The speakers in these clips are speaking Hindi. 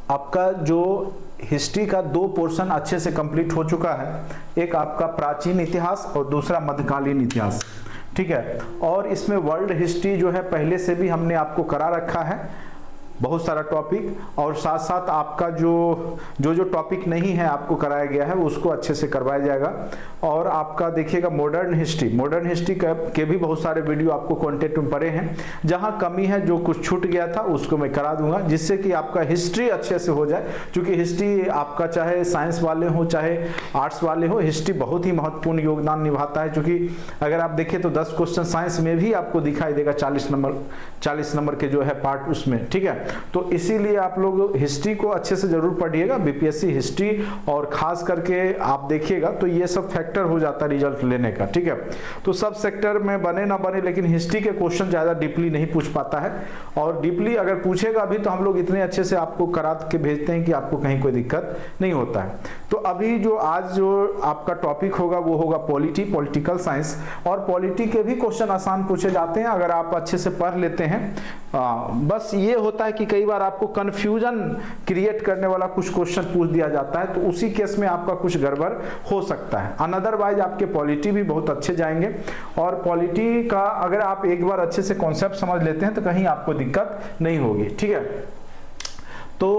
आपका जो हिस्ट्री का 2 पोर्शन अच्छे से कंप्लीट हो चुका है, एक आपका प्राचीन इतिहास और दूसरा मध्यकालीन इतिहास, ठीक है। और इसमें वर्ल्ड हिस्ट्री जो है पहले से भी हमने आपको करा रखा है, बहुत सारा टॉपिक, और साथ साथ आपका जो टॉपिक नहीं है आपको कराया गया है उसको अच्छे से करवाया जाएगा। और आपका देखिएगा मॉडर्न हिस्ट्री के भी बहुत सारे वीडियो आपको कंटेंट में पड़े हैं, जहां कमी है जो कुछ छूट गया था उसको मैं करा दूंगा, जिससे कि आपका हिस्ट्री अच्छे से हो जाए। क्योंकि हिस्ट्री आपका चाहे साइंस वाले हो चाहे आर्ट्स वाले हो, हिस्ट्री बहुत ही महत्वपूर्ण योगदान निभाता है। क्योंकि अगर आप देखें तो 10 क्वेश्चन साइंस में भी आपको दिखाई देगा, 40 नंबर के जो है पार्ट उसमें, ठीक है। तो इसीलिए आप लोग हिस्ट्री को अच्छे से जरूर पढ़िएगा, बीपीएससी हिस्ट्री, और खास करके आप देखिएगा तो ये सब फैक्टर हो जाता है रिजल्ट लेने का, ठीक है। तो सब सेक्टर में बने ना बने, लेकिन हिस्ट्री के क्वेश्चन ज्यादा डीपली नहीं पूछ पाता है, और डीपली अगर पूछेगा अभी तो हम लोग इतने अच्छे से आपको करा के भेजते हैं कि आपको कहीं कोई दिक्कत नहीं होता है। तो अभी जो आज जो आपका टॉपिक होगा वो होगा पॉलिटिकल साइंस, और पॉलिटी के भी क्वेश्चन आसान पूछे जाते हैं अगर आप अच्छे से पढ़ लेते हैं। बस ये होता है कि कई बार आपको कंफ्यूजन क्रिएट करने वाला कुछ क्वेश्चन पूछ दिया जाता है, तो उसी केस में आपका कुछ गड़बड़ हो सकता है। अनदरवाइज आपके पॉलिटी भी बहुत अच्छे जाएंगे, और पॉलिटी का अगर आप एक बार अच्छे से कॉन्सेप्ट समझ लेते हैं तो कहीं आपको दिक्कत नहीं होगी, ठीक है। तो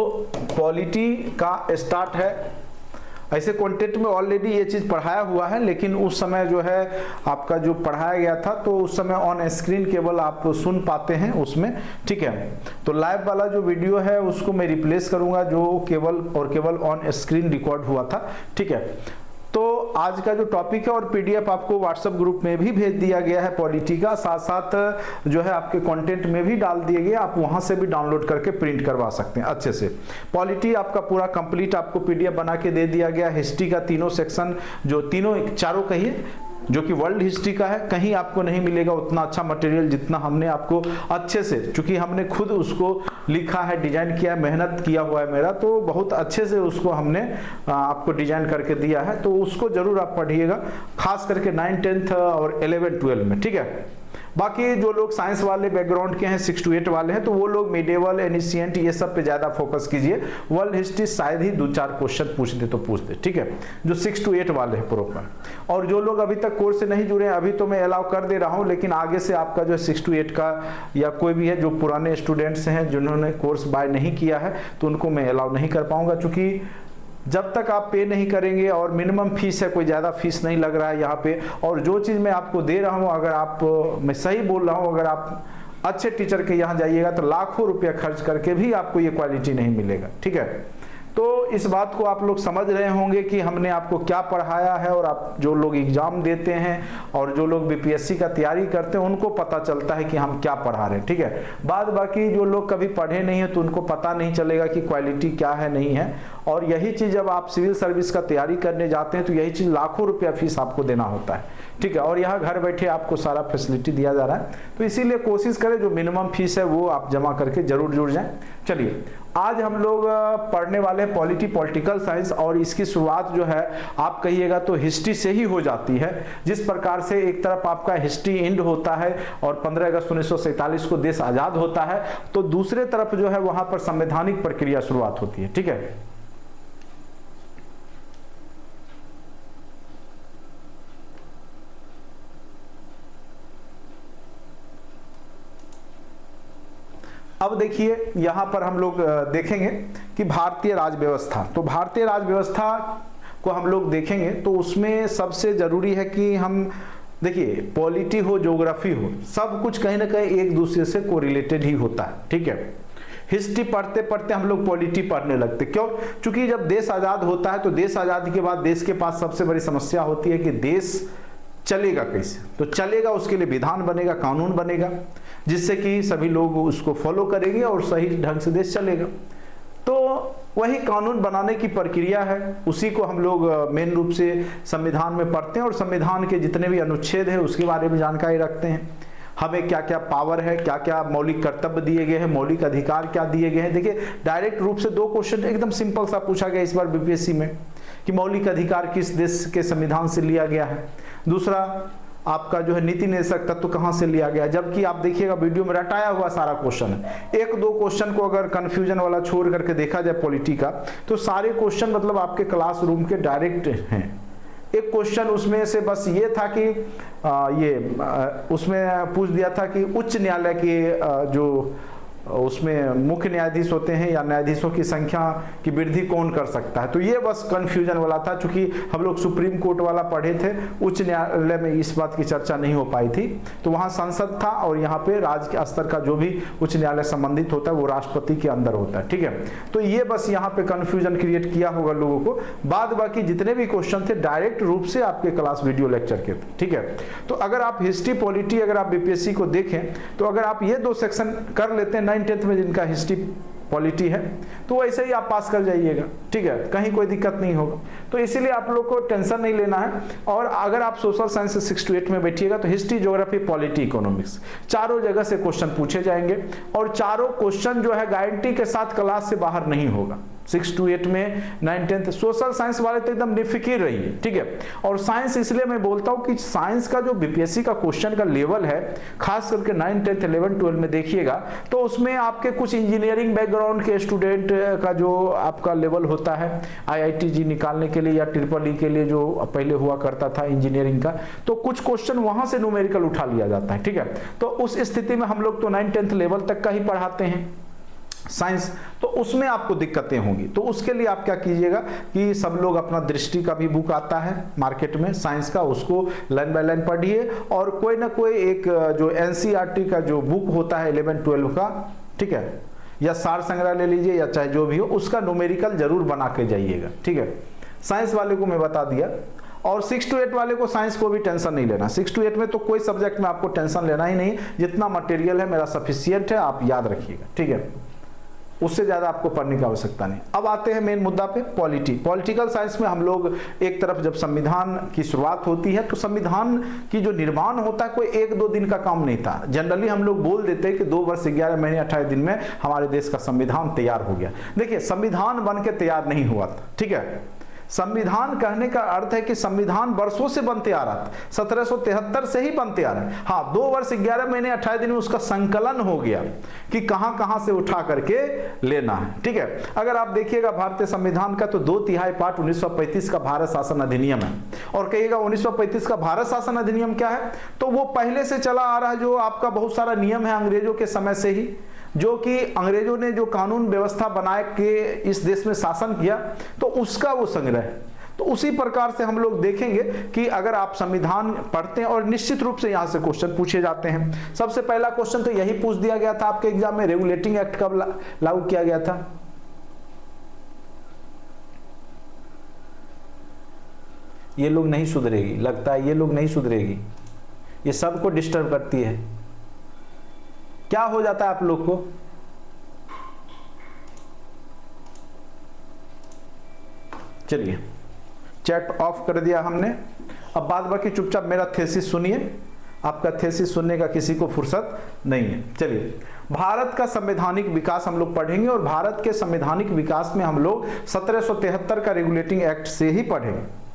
पॉलिटी का स्टार्ट है, ऐसे कंटेंट में ऑलरेडी ये चीज पढ़ाया हुआ है, लेकिन उस समय जो है आपका जो पढ़ाया गया था तो उस समय ऑन स्क्रीन केवल आप सुन पाते हैं उसमें, ठीक है। तो लाइव वाला जो वीडियो है उसको मैं रिप्लेस करूंगा, जो केवल और केवल ऑन स्क्रीन रिकॉर्ड हुआ था, ठीक है। तो आज का जो टॉपिक है और पीडीएफ आपको व्हाट्सएप ग्रुप में भी भेज दिया गया है पॉलिटी का, साथ साथ जो है आपके कंटेंट में भी डाल दिए गए, आप वहां से भी डाउनलोड करके प्रिंट करवा सकते हैं अच्छे से। पॉलिटी आपका पूरा कंप्लीट आपको पीडीएफ बना के दे दिया गया। हिस्ट्री का तीनों सेक्शन, जो चारों कहिए, जो कि वर्ल्ड हिस्ट्री का है, कहीं आपको नहीं मिलेगा उतना अच्छा मटेरियल जितना हमने आपको अच्छे से, चूंकि हमने खुद उसको लिखा है, डिजाइन किया है, मेहनत किया हुआ है मेरा, तो बहुत अच्छे से उसको हमने आपको डिजाइन करके दिया है। तो उसको जरूर आप पढ़िएगा, खास करके 9, 10 और 11, 12 में, ठीक है। बाकी जो लोग साइंस वाले बैकग्राउंड के हैं, 6 to 8 वाले हैं, तो वो लोग मिडिवल, एनिशिएंट, ये सब पे ज्यादा फोकस कीजिए। वर्ल्ड हिस्ट्री शायद ही 2-4 क्वेश्चन पूछ दे तो पूछ दे, ठीक है, जो 6 to 8 वाले हैं प्रॉपर। और जो लोग अभी तक कोर्स से नहीं जुड़े हैं, अभी तो मैं अलाउ कर दे रहा हूं, लेकिन आगे से आपका जो 6 to 8 का या कोई भी है जो पुराने स्टूडेंट्स हैं जिन्होंने कोर्स बाय नहीं किया है, तो उनको मैं अलाउ नहीं कर पाऊंगा। चूंकि जब तक आप पे नहीं करेंगे, और मिनिमम फीस है, कोई ज़्यादा फीस नहीं लग रहा है यहाँ पे, और जो चीज़ मैं आपको दे रहा हूँ, अगर आप, मैं सही बोल रहा हूँ, अगर आप अच्छे टीचर के यहाँ जाइएगा तो लाखों रुपया खर्च करके भी आपको ये क्वालिटी नहीं मिलेगा, ठीक है। तो इस बात को आप लोग समझ रहे होंगे कि हमने आपको क्या पढ़ाया है, और आप जो लोग एग्जाम देते हैं और जो लोग बीपीएससी का तैयारी करते हैं उनको पता चलता है कि हम क्या पढ़ा रहे हैं, ठीक है। बाद बाकी जो लोग कभी पढ़े नहीं है तो उनको पता नहीं चलेगा कि क्वालिटी क्या है नहीं है। और यही चीज जब आप सिविल सर्विस का तैयारी करने जाते हैं तो यही चीज लाखों रुपया फीस आपको देना होता है, ठीक है। और यहाँ घर बैठे आपको सारा फैसिलिटी दिया जा रहा है, तो इसीलिए कोशिश करें जो मिनिमम फीस है वो आप जमा करके जरूर जुड़ जाएं। चलिए, आज हम लोग पढ़ने वाले पॉलिटिकल साइंस, और इसकी शुरुआत जो है आप कहिएगा तो हिस्ट्री से ही हो जाती है। जिस प्रकार से एक तरफ आपका हिस्ट्री एंड होता है और 15 अगस्त 1947 को देश आजाद होता है, तो दूसरे तरफ जो है वहां पर संवैधानिक प्रक्रिया शुरुआत होती है, ठीक है। अब देखिए यहां पर हम लोग देखेंगे कि भारतीय राज व्यवस्था, तो भारतीय राज व्यवस्था को हम लोग देखेंगे तो उसमें सबसे जरूरी है कि हम देखिए, पॉलिटी हो, ज्योग्राफी हो, सब कुछ कहीं ना कहीं एक दूसरे से कोरिलेटेड ही होता है, ठीक है। हिस्ट्री पढ़ते पढ़ते हम लोग पॉलिटी पढ़ने लगते, क्यों? क्योंकि जब देश आजाद होता है तो देश आजादी के बाद देश के पास सबसे बड़ी समस्या होती है कि देश चलेगा कैसे। तो चलेगा, उसके लिए विधान बनेगा, कानून बनेगा, जिससे कि सभी लोग उसको फॉलो करेंगे और सही ढंग से देश चलेगा। तो वही कानून बनाने की प्रक्रिया है, उसी को हम लोग मेन रूप से संविधान में पढ़ते हैं, और संविधान के जितने भी अनुच्छेद हैं उसके बारे में जानकारी रखते हैं। हमें क्या क्या पावर है, क्या क्या मौलिक कर्तव्य दिए गए हैं, मौलिक अधिकार क्या दिए गए हैं। देखिए, डायरेक्ट रूप से 2 क्वेश्चन एकदम सिंपल सा पूछा गया इस बार बीपीएससी में कि मौलिक अधिकार किस देश के संविधान से लिया गया है। दूसरा, आपका जो है नीति निर्देशक तत्व कहाँ से लिया गया, जबकि आप देखिएगा वीडियो में रटाया हुआ सारा क्वेश्चन है। एक दो क्वेश्चन को अगर कंफ्यूजन वाला छोड़ करके देखा जाए पॉलिटी का, तो सारे क्वेश्चन मतलब आपके क्लासरूम के डायरेक्ट हैं। एक क्वेश्चन उसमें से बस ये था कि उसमें पूछ दिया था कि उच्च न्यायालय के जो उसमें मुख्य न्यायाधीश होते हैं या न्यायाधीशों की संख्या की वृद्धि कौन कर सकता है, तो ये बस कंफ्यूजन वाला था। चूंकि हम लोग सुप्रीम कोर्ट वाला पढ़े थे, उच्च न्यायालय में इस बात की चर्चा नहीं हो पाई थी, तो वहाँ संसद था और यहाँ पे राज्य स्तर का जो भी उच्च न्यायालय संबंधित होता है वो राष्ट्रपति के अंदर होता है, ठीक है। तो ये बस यहाँ पे कंफ्यूजन क्रिएट किया होगा लोगों को। बाद बाकी जितने भी क्वेश्चन थे डायरेक्ट रूप से आपके क्लास वीडियो लेक्चर के थे, ठीक है। तो अगर आप हिस्ट्री पॉलिटी अगर आप बीपीएससी को देखें, तो अगर आप ये दो सेक्शन कर लेते हैं 9th में जिनका हिस्ट्री पॉलिटी है, तो वैसे ही आप पास कर जाइएगा, ठीक है, कहीं कोई दिक्कत नहीं होगा। तो इसीलिए आप लोग को टेंशन नहीं लेना है। और अगर आप सोशल साइंस से 6 to 8 में बैठिएगा तो हिस्ट्री, ज्योग्राफी, पॉलिटी, इकोनॉमिक्स चारों जगह से क्वेश्चन पूछे जाएंगे और चारों क्वेश्चन जो है गारंटी के साथ क्लास से बाहर नहीं होगा। 6 to 8 में 9, 10 सोशल साइंस वाले तो एकदम निफिकिर रहिए, ठीक है। और साइंस इसलिए मैं बोलता हूं कि साइंस का जो बीपीएससी का क्वेश्चन का लेवल है, खास करके 9, 10, 11, 12 में देखिएगा, तो उसमें आपके कुछ इंजीनियरिंग बैकग्राउंड के स्टूडेंट का जो आपका लेवल होता है IIT निकालने के लिए या ट्रिपल के लिए जो पहले हुआ करता था इंजीनियरिंग का, तो कुछ क्वेश्चन वहां से न्यूमेरिकल उठा लिया जाता है, ठीक है। तो उस स्थिति में हम लोग तो 9, 10 लेवल तक का ही पढ़ाते हैं साइंस, तो उसमें आपको दिक्कतें होंगी। तो उसके लिए आप क्या कीजिएगा कि सब लोग अपना दृष्टि का भी बुक आता है मार्केट में साइंस का, उसको लाइन बाय लाइन पढ़िए और कोई ना कोई एक जो NCERT का जो बुक होता है 11, 12 का, ठीक है, या सार संग्रह ले लीजिए या चाहे जो भी हो, उसका न्यूमेरिकल जरूर बना के जाइएगा, ठीक है। साइंस वाले को मैं बता दिया। और 6 to 8 वाले को साइंस को भी टेंशन नहीं लेना। 6 to 8 में तो कोई सब्जेक्ट में आपको टेंशन लेना ही नहीं, जितना मटेरियल है मेरा सफिशियंट है, आप याद रखिएगा, ठीक है, उससे ज्यादा आपको पढ़ने की आवश्यकता नहीं। अब आते हैं मेन मुद्दा पे, पॉलिटिकल साइंस में हम लोग एक तरफ जब संविधान की शुरुआत होती है तो संविधान की जो निर्माण होता है कोई 1-2 दिन का काम नहीं था। जनरली हम लोग बोल देते हैं कि 2 वर्ष 11 महीने 28 दिन में हमारे देश का संविधान तैयार हो गया। देखिए, संविधान बन के तैयार नहीं हुआ था, ठीक है। संविधान कहने का अर्थ है कि संविधान वर्षों से बनते आ रहा था, 1773 से ही बनते आ रहा है। हाँ, 2 वर्ष 11 महीने 28 दिन में उसका संकलन हो गया कि कहां कहां से उठा करके लेना है, ठीक है। अगर आप देखिएगा भारतीय संविधान का तो 2/3 पार्ट 1935 का भारत शासन अधिनियम है। और कहिएगा 1935 का भारत शासन अधिनियम क्या है, तो वो पहले से चला आ रहा है जो आपका बहुत सारा नियम है अंग्रेजों के समय से ही, जो कि अंग्रेजों ने जो कानून व्यवस्था बनाए के इस देश में शासन किया, तो उसका वो संग्रह है। तो उसी प्रकार से हम लोग देखेंगे कि अगर आप संविधान पढ़ते हैं और निश्चित रूप से यहां से क्वेश्चन पूछे जाते हैं। सबसे पहला क्वेश्चन तो यही पूछ दिया गया था आपके एग्जाम में, रेगुलेटिंग एक्ट कब लागू किया गया था? ये लोग नहीं सुधरेगी, लगता है ये लोग नहीं सुधरेगी, ये सबको डिस्टर्ब करती है। क्या हो जाता है आप लोग को? चलिए, चैट ऑफ कर दिया हमने। अब बाद बाकी चुपचाप मेरा थेसिस सुनिए, आपका थेसिस सुनने का किसी को फुर्सत नहीं है। चलिए, भारत का संवैधानिक विकास हम लोग पढ़ेंगे और भारत के संवैधानिक विकास में हम लोग 1773 का रेगुलेटिंग एक्ट से ही पढ़ेंगे।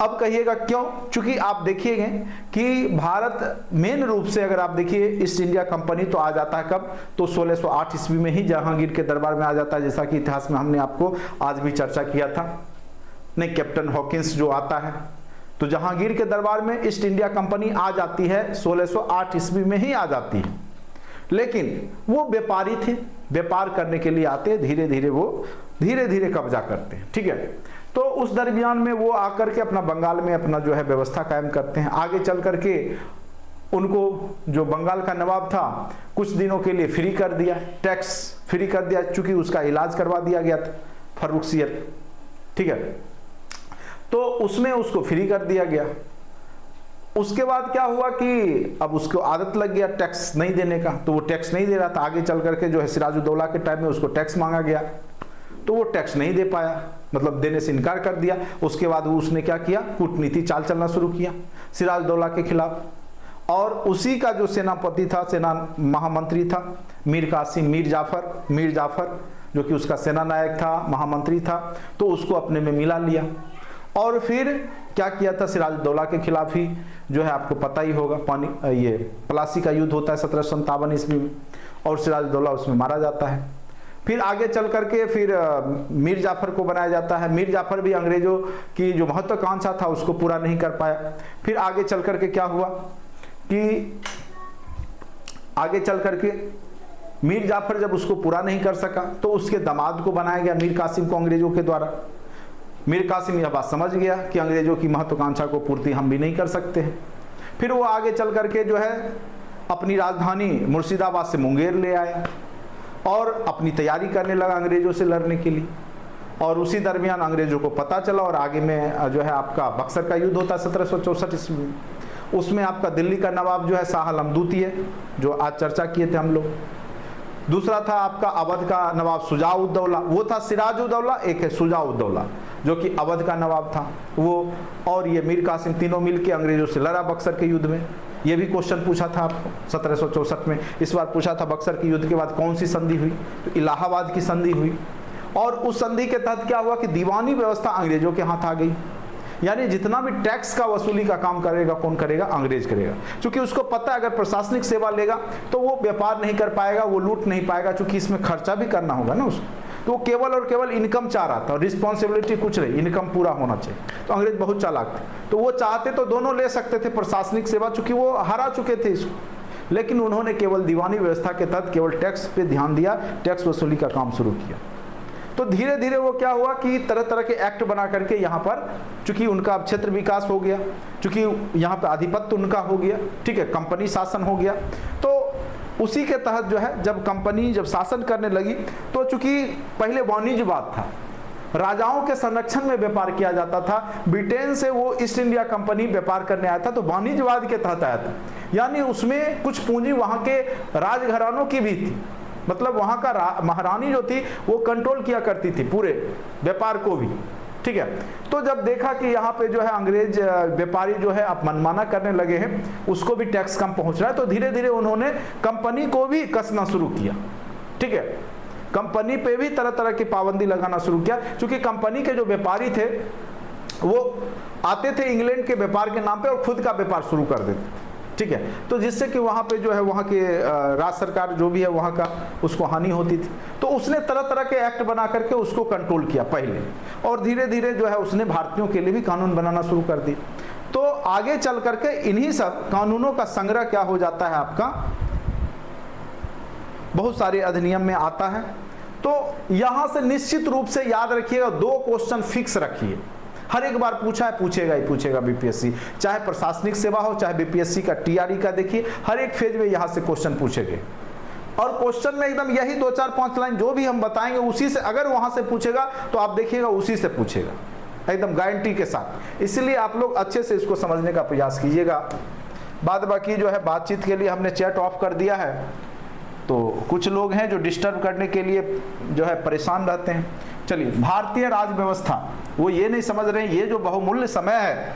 अब कहिएगा क्यों? चूंकि आप देखिएगा कि भारत मेन रूप से अगर आप देखिए ईस्ट इंडिया कंपनी तो आ जाता है कब, तो 1608 ईस्वी में ही जहांगीर के दरबार में आ जाता है, जैसा कि इतिहास में हमने आपको आज भी चर्चा किया था। नहीं, कैप्टन हॉकिंस जो आता है, तो जहांगीर के दरबार में ईस्ट इंडिया कंपनी आ जाती है, 1608 ईस्वी में ही आ जाती है। लेकिन वो व्यापारी थे, व्यापार करने के लिए आते, धीरे धीरे वो धीरे धीरे कब्जा करते हैं, ठीक है। तो उस दरमियान में वो आकर के अपना बंगाल में अपना जो है व्यवस्था कायम करते हैं। आगे चल करके उनको जो बंगाल का नवाब था कुछ दिनों के लिए फ्री कर दिया, टैक्स फ्री कर दिया, चूंकि उसका इलाज करवा दिया गया था फर्रुखसियत, ठीक है। तो उसमें उसको फ्री कर दिया गया। उसके बाद क्या हुआ कि अब उसको आदत लग गया टैक्स नहीं देने का, तो वो टैक्स नहीं दे रहा था। आगे चल करके जो है सिराजुद्दौला के टाइम में उसको टैक्स मांगा गया, तो वो टैक्स नहीं दे पाया, मतलब देने से इनकार कर दिया। उसके बाद उसने क्या किया, कूटनीति चाल चलना शुरू किया सिराजुद्दौला के खिलाफ। और उसी का जो सेनापति था, सेना महामंत्री था मीर कासिम, मीर जाफर जो कि उसका सेना नायक था, महामंत्री था, तो उसको अपने में मिला लिया। और फिर क्या किया था, सिराजुद्दौला के खिलाफ ही जो है आपको पता ही होगा, ये प्लासी का युद्ध होता है 1757 ईस्वी में, और सिराजुद्दौला उसमें मारा जाता है। फिर आगे चल करके फिर मीर जाफर को बनाया जाता है। मीर जाफर भी अंग्रेजों की जो महत्वाकांक्षा था उसको पूरा नहीं कर पाया। फिर आगे चल करके क्या हुआ कि आगे चल करके मीर जाफर जब उसको पूरा नहीं कर सका तो उसके दामाद को बनाया गया मीर कासिम को अंग्रेजों के द्वारा। मीर कासिम यह बात समझ गया कि अंग्रेजों की महत्वाकांक्षा को पूर्ति हम भी नहीं कर सकते हैं। फिर वो आगे चल करके जो है अपनी राजधानी मुर्शिदाबाद से मुंगेर ले आया और अपनी तैयारी करने लगा अंग्रेजों से लड़ने के लिए। और उसी दरमियान अंग्रेजों को पता चला और आगे में जो है आपका बक्सर का युद्ध होता है 1764 ईस्वी में। उसमें आपका दिल्ली का नवाब जो है शाह आलम दूती है, जो आज चर्चा किए थे हम लोग। दूसरा था आपका अवध का नवाब शुजा-उद-दौला, वो था सिराजुद्दौला, एक है शुजा-उद-दौला जो कि अवध का नवाब था वो। और ये मीर कासिम तीनों मिलकर अंग्रेजों से लड़ा बक्सर के युद्ध में। ये भी क्वेश्चन पूछा था आपको 1764 में। इस बार पूछा था बक्सर के युद्ध के बाद कौन सी संधि हुई, तो इलाहाबाद की संधि हुई। और उस संधि के तहत क्या हुआ कि दीवानी व्यवस्था अंग्रेजों के हाथ आ गई, यानी जितना भी टैक्स का वसूली का काम करेगा कौन करेगा, अंग्रेज करेगा। क्योंकि उसको पता है अगर प्रशासनिक सेवा लेगा तो वो व्यापार नहीं कर पाएगा, वो लूट नहीं पाएगा, क्योंकि इसमें खर्चा भी करना होगा ना उसको। तो वो केवल और केवल इनकम चाह रहा था, रिस्पॉन्सिबिलिटी कुछ नहीं, इनकम पूरा होना चाहिए। तो अंग्रेज बहुत चालाक थे, तो वो चाहते तो दोनों ले सकते थे प्रशासनिक सेवा, चूंकि वो हरा चुके थे इसको। लेकिन उन्होंने केवल दीवानी व्यवस्था के तहत केवल टैक्स पे ध्यान दिया, टैक्स वसूली का काम शुरू किया। तो धीरे धीरे वो क्या हुआ कि तरह तरह के एक्ट बना करके यहाँ पर, चूंकि उनका क्षेत्र विकास हो गया, चूंकि यहाँ पर आधिपत्य उनका हो गया, ठीक है, कंपनी शासन हो गया। तो उसी के तहत जो है जब कंपनी जब शासन करने लगी तो चूंकि पहले वाणिज्यवाद था, राजाओं के संरक्षण में व्यापार किया जाता था। ब्रिटेन से वो ईस्ट इंडिया कंपनी व्यापार करने आया था तो वाणिज्यवाद के तहत आया था, यानी उसमें कुछ पूंजी वहाँ के राजघरानों की भी थी। मतलब वहाँ का महारानी जो थी वो कंट्रोल किया करती थी पूरे व्यापार को भी, ठीक है। तो जब देखा कि यहाँ पे जो है अंग्रेज व्यापारी जो है अब मनमाना करने लगे हैं, उसको भी टैक्स कम पहुँच रहा है, तो धीरे धीरे उन्होंने कंपनी को भी कसना शुरू किया, ठीक है। कंपनी पे भी तरह तरह की पाबंदी लगाना शुरू किया, क्योंकि कंपनी के जो व्यापारी थे वो आते थे इंग्लैंड के व्यापार के नाम पे और खुद का व्यापार शुरू कर देते, ठीक है। तो जिससे कि वहाँ पे जो है वहाँ के राज्य सरकार जो भी है वहाँ का उसको हानि होती थी। तो उसने तरह तरह के एक्ट बना करके उसको कंट्रोल किया पहले, और धीरे धीरे जो है उसने भारतीयों के लिए भी कानून बनाना शुरू कर दी। तो आगे चल करके इन्हीं सब कानूनों का संग्रह क्या हो जाता है आपका, बहुत सारे अधिनियम में आता है। तो यहाँ से निश्चित रूप से याद रखिएगा, 2 क्वेश्चन फिक्स रखिए, हर एक बार पूछा है, पूछेगा ही पूछेगा बीपीएससी, चाहे प्रशासनिक सेवा हो चाहे बीपीएससी का टीआरई का, देखिए हर एक फेज में यहाँ से क्वेश्चन पूछेंगे। और क्वेश्चन में एकदम यही 2 4 5 लाइन जो भी हम बताएंगे उसी से, अगर वहां से पूछेगा तो आप देखिएगा उसी से पूछेगा एकदम गारंटी के साथ। इसलिए आप लोग अच्छे से इसको समझने का प्रयास कीजिएगा। बाद बाकी जो है बातचीत के लिए हमने चैट ऑफ कर दिया है, तो कुछ लोग हैं जो डिस्टर्ब करने के लिए जो है परेशान रहते हैं। चलिए, भारतीय राज व्यवस्था, वो ये नहीं समझ रहे हैं ये जो बहुमूल्य समय है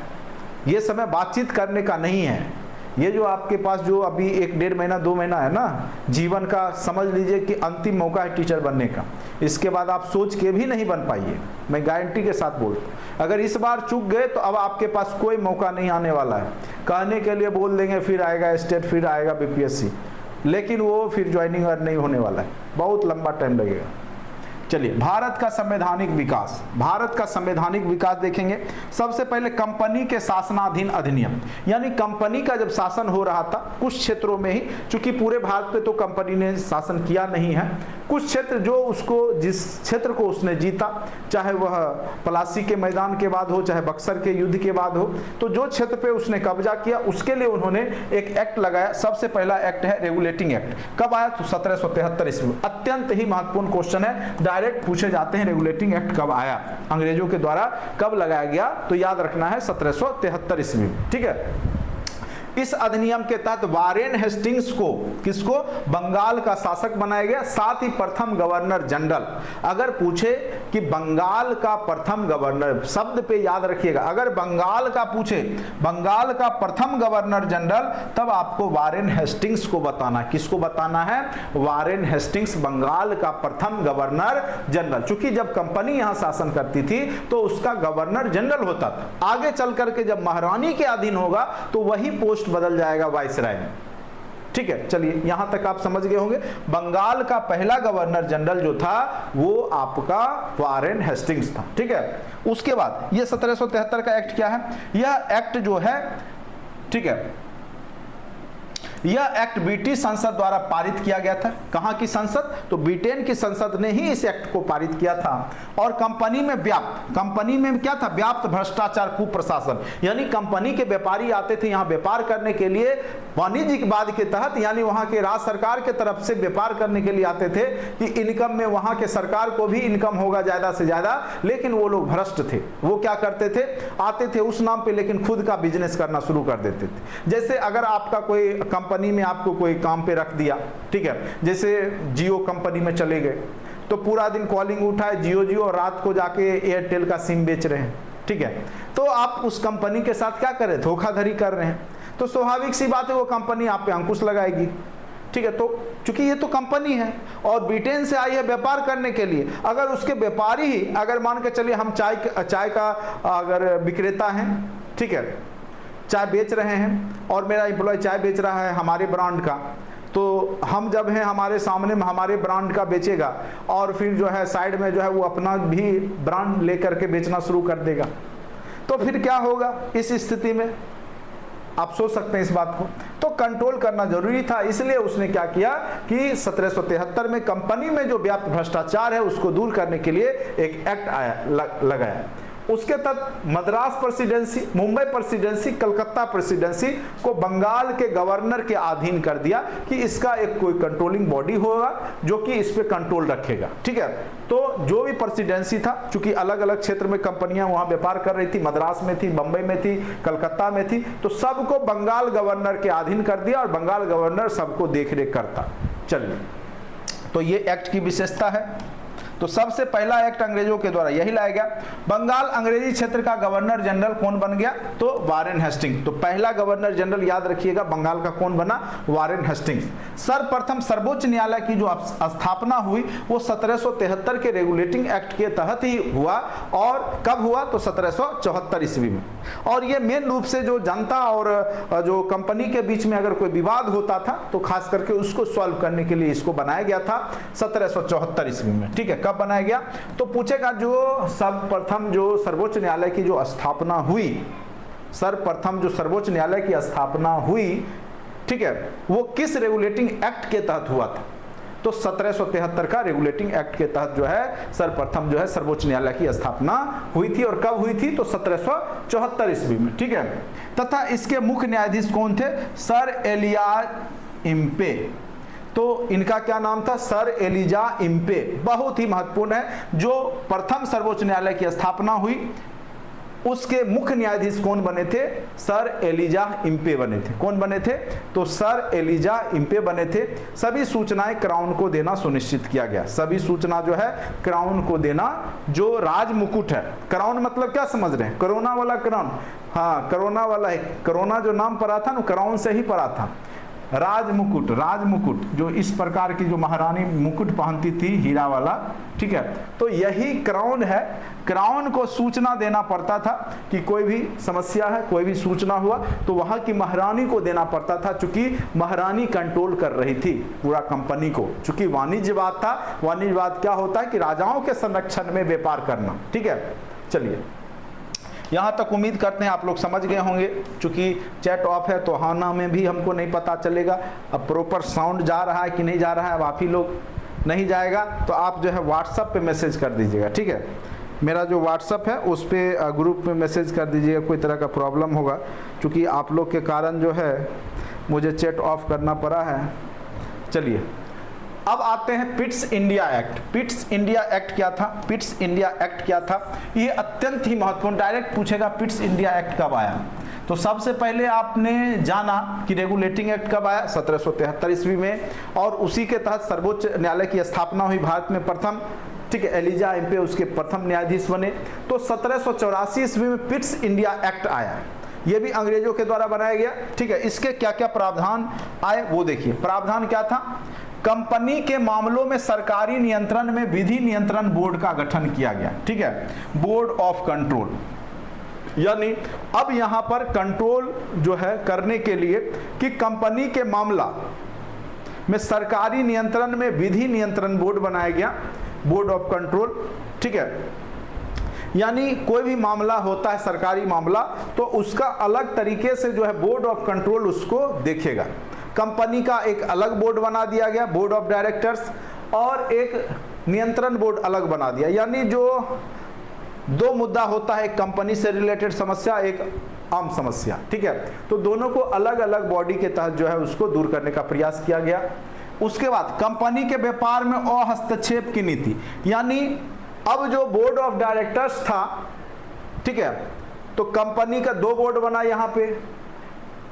ये समय बातचीत करने का नहीं है। ये जो आपके पास जो अभी 1 डेढ़ महीना 2 महीना है ना जीवन का, समझ लीजिए कि अंतिम मौका है टीचर बनने का। इसके बाद आप सोच के भी नहीं बन पाइए, मैं गारंटी के साथ बोलता हूँ। अगर इस बार चूक गए तो अब आपके पास कोई मौका नहीं आने वाला है। कहने के लिए बोल देंगे फिर आएगा स्टेट, फिर आएगा बीपीएससी, लेकिन वो फिर ज्वाइनिंग नहीं होने वाला है, बहुत लंबा टाइम लगेगा। चलिए, भारत का संवैधानिक विकास, भारत का संवैधानिक विकास देखेंगे। सबसे पहले कंपनी के शासनाधीन अधिनियम, यानी कंपनी का जब शासन हो रहा था कुछ क्षेत्रों में ही, चूंकि पूरे भारत पे तो कंपनी ने शासन किया नहीं है, कुछ क्षेत्र जो उसको, जिस क्षेत्र को उसने जीता, चाहे वह प्लासी के मैदान के बाद हो चाहे बक्सर के युद्ध के बाद हो, तो जो क्षेत्र पे उसने कब्जा किया उसके लिए उन्होंने एक एक्ट लगाया। सबसे पहला एक्ट है रेगुलेटिंग एक्ट। कब आया? तो 1773 ईस्वी। अत्यंत ही महत्वपूर्ण क्वेश्चन है, डायरेक्ट पूछे जाते हैं रेगुलेटिंग एक्ट कब आया, अंग्रेजों के द्वारा कब लगाया गया, तो याद रखना है 1773 ईस्वी, ठीक है। इस अधिनियम के तहत वारेन हेस्टिंग्स को, किसको, बंगाल का शासक बनाया गया, साथ ही प्रथम गवर्नर जनरल। अगर पूछे कि बंगाल का प्रथम गवर्नर, शब्द पे याद रखिएगा, अगर बंगाल का पूछे, बंगाल का प्रथम गवर्नर जनरल, तब आपको वारेन हेस्टिंग्स को बताना। किसको बताना है? वारेन हेस्टिंग्स बंगाल का प्रथम गवर्नर जनरल। चूंकि जब कंपनी यहां शासन करती थी तो उसका गवर्नर जनरल होता था। आगे चल करके जब महारानी के अधीन होगा तो वही पोस्ट बदल जाएगा वाइसराय में। ठीक है, चलिए यहां तक आप समझ गए होंगे। बंगाल का पहला गवर्नर जनरल जो था वो आपका वारेन हेस्टिंग्स था। ठीक है, उसके बाद ये 1773 का एक्ट क्या है? यह एक्ट जो है, ठीक है, यह एक्ट ब्रिटिश संसद द्वारा पारित किया गया था। कहां की संसद? तो ब्रिटेन की संसद ने ही इस एक्ट को पारित किया था। और कंपनी में व्याप्त, कंपनी में क्या था? व्याप्त भ्रष्टाचार कुप्रशासन, यानी कंपनी के व्यापारी आते थे यहां व्यापार करने के लिए वाणिज्यिकवाद के तहत, यानी वहां के राज्य सरकार के तरफ से व्यापार करने के लिए आते थे कि इनकम में वहां के सरकार को भी इनकम होगा ज्यादा से ज्यादा, लेकिन वो लोग भ्रष्ट थे। वो क्या करते थे? आते थे उस नाम पे, लेकिन खुद का बिजनेस करना शुरू कर देते थे। जैसे अगर आपका कोई कंपनी में आपको कोई काम पे रख दिया, ठीक है, जैसे जियो कंपनी में चले गए तो पूरा दिन कॉलिंग उठाए जियो और रात को जाके एयरटेल का सिम बेच रहे हैं। ठीक है, तो आप उस कंपनी के साथ क्या कर रहे हैं? धोखाधड़ी कर रहे हैं। तो स्वाभाविक सी बात है वो कंपनी आप पे अंकुश लगाएगी। ठीक है, तो चूंकि ये तो कंपनी है और ब्रिटेन से आई है व्यापार करने के लिए, अगर उसके व्यापारी ही, अगर मान के चलिए हम चाय का अगर विक्रेता हैं, ठीक है, चाय बेच रहे हैं और मेरा एम्प्लॉय चाय बेच रहा है हमारे ब्रांड का, तो हम जब हैं हमारे सामने में हमारे ब्रांड का बेचेगा और फिर जो है साइड में जो है वो अपना भी ब्रांड लेकर के बेचना शुरू कर देगा, तो फिर क्या होगा? इस स्थिति में आप सोच सकते हैं इस बात को। तो कंट्रोल करना जरूरी था, इसलिए उसने क्या किया कि 1773 में कंपनी में जो व्याप्त भ्रष्टाचार है उसको दूर करने के लिए एक एक्ट आया, लगाया। उसके तहत Madras presidency, Mumbai presidency, Calcutta presidency को बंगाल के गवर्नर के अधीन कर दिया कि इसका एक कोई कंट्रोलिंग बॉडी होगा जो कि इस पे कंट्रोल रखेगा। ठीक है, तो जो भी प्रेसिडेंसी था, चूंकि अलग अलग क्षेत्र में कंपनियां वहां व्यापार कर रही थी, मद्रास में थी, बंबई में थी, कलकत्ता में थी, तो सबको बंगाल गवर्नर के अधीन कर दिया और बंगाल गवर्नर सबको देखरेख करता। चलिए, तो ये एक्ट की विशेषता है। तो सबसे पहला एक्ट अंग्रेजों के द्वारा यही लाया गया। बंगाल अंग्रेजी क्षेत्र का गवर्नर जनरल कौन बन गया? तो वारेन हेस्टिंग्स। तो पहला गवर्नर जनरल याद रखिएगा बंगाल का कौन बना? Warren Hastings. सर्वप्रथम सर्वोच्च न्यायालय की जो स्थापना हुई वो 1773 के रेगुलेटिंग एक्ट के तहत ही हुआ। और कब हुआ? तो 1774 ईस्वी में। और ये मेन रूप से जो जनता और जो कंपनी के बीच में अगर कोई विवाद होता था तो खास करके उसको सॉल्व करने के लिए इसको बनाया गया था 1774 ईस्वी में। ठीक है, कब बनाया गया? तो पूछेगा जो सर्वप्रथम जो सर्वोच्च न्यायालय की जो स्थापना हुई, सर्वप्रथम जो सर्वोच्च न्यायालय की स्थापना हुई, ठीक है, वो किस रेगुलेटिंग एक्ट के तहत हुआ था? तो 1773 का रेगुलेटिंग एक्ट के तहत जो है सर्वप्रथम जो है सर्वोच्च न्यायालय की स्थापना हुई थी। और कब हुई थी? तो 1774 ईस्वी में। ठीक है, तथा इसके मुख्य न्यायाधीश कौन थे? Sir Elijah Impey. तो इनका क्या नाम था? Sir Elijah Impey. बहुत ही महत्वपूर्ण है। जो प्रथम सर्वोच्च न्यायालय की स्थापना हुई उसके मुख्य न्यायाधीश कौन बने थे? सर एलिजा इम्पे बने थे। कौन बने थे? तो सर एलिजा इम्पे बने थे। सभी सूचनाएं क्राउन को देना सुनिश्चित किया गया। सभी सूचना जो है क्राउन को देना। जो राज मुकुट है, क्राउन मतलब क्या समझ रहे हैं? कोरोना वाला क्राउन, हाँ कोरोना वाला है। कोरोना जो नाम पड़ा था ना क्राउन से ही पड़ा था। राज मुकुट, राज मुकुट जो इस प्रकार की जो महारानी मुकुट पहनती थी हीरा वाला, ठीक है, तो यही क्राउन है। क्राउन को सूचना देना पड़ता था कि कोई भी समस्या है, कोई भी सूचना हुआ तो वहां की महारानी को देना पड़ता था, चूंकि महारानी कंट्रोल कर रही थी पूरा कंपनी को। चूंकि वाणिज्यवाद था। वाणिज्यवाद क्या होता है कि राजाओं के संरक्षण में व्यापार करना। ठीक है, चलिए यहाँ तक उम्मीद करते हैं आप लोग समझ गए होंगे। चूंकि चैट ऑफ है तो हाँ ना में भी हमको नहीं पता चलेगा। अब प्रॉपर साउंड जा रहा है कि नहीं जा रहा है, अब आप ही लोग, नहीं जाएगा तो आप जो है व्हाट्सएप पे मैसेज कर दीजिएगा। ठीक है, मेरा जो व्हाट्सएप है उस पर ग्रुप में मैसेज कर दीजिएगा। कोई तरह का प्रॉब्लम होगा, चूँकि आप लोग के कारण जो है मुझे चैट ऑफ करना पड़ा है। चलिए अब आते हैं Pitt's India act. Pitt's India act क्या था? पिट्स इंडिया एक्ट क्या था? ये अत्यंत ही महत्वपूर्ण, डायरेक्ट पूछेगा पिट्स इंडिया एक्ट कब आया। तो सबसे पहले आपने जाना कि रेगुलेटिंग एक्ट कब आया, 1773 ईस्वी में, और उसी के तहत सर्वोच्च न्यायालय की स्थापना हुई भारत में प्रथम, ठीक है, एलिजा एम्पे उसके प्रथम न्यायाधीश बने। तो 1784 ईस्वी में पिट्स इंडिया एक्ट आया, ये भी अंग्रेजों के द्वारा बनाया गया, ठीक है। इसके क्या क्या प्रावधान आए वो देखिए। प्रावधान क्या था, कंपनी के मामलों में सरकारी नियंत्रण में विधि नियंत्रण बोर्ड का गठन किया गया, ठीक है, बोर्ड ऑफ कंट्रोल। यानी अब यहां पर कंट्रोल जो है करने के लिए कि कंपनी के मामला में सरकारी नियंत्रण में विधि नियंत्रण बोर्ड बनाया गया, बोर्ड ऑफ कंट्रोल, ठीक है। यानी कोई भी मामला होता है सरकारी मामला, तो उसका अलग तरीके से जो है बोर्ड ऑफ कंट्रोल उसको देखेगा। कंपनी का एक अलग बोर्ड बना दिया गया, बोर्ड ऑफ डायरेक्टर्स, और एक नियंत्रण बोर्ड अलग बना दिया। यानी जो दो मुद्दा होता है, एक कंपनी से रिलेटेड समस्या, एक आम समस्या, ठीक है, तो दोनों को अलग अलग बॉडी के तहत जो है उसको दूर करने का प्रयास किया गया। उसके बाद कंपनी के व्यापार में अहस्तक्षेप की नीति, यानी अब जो बोर्ड ऑफ डायरेक्टर्स था, ठीक है, तो कंपनी का दो बोर्ड बना, यहाँ पे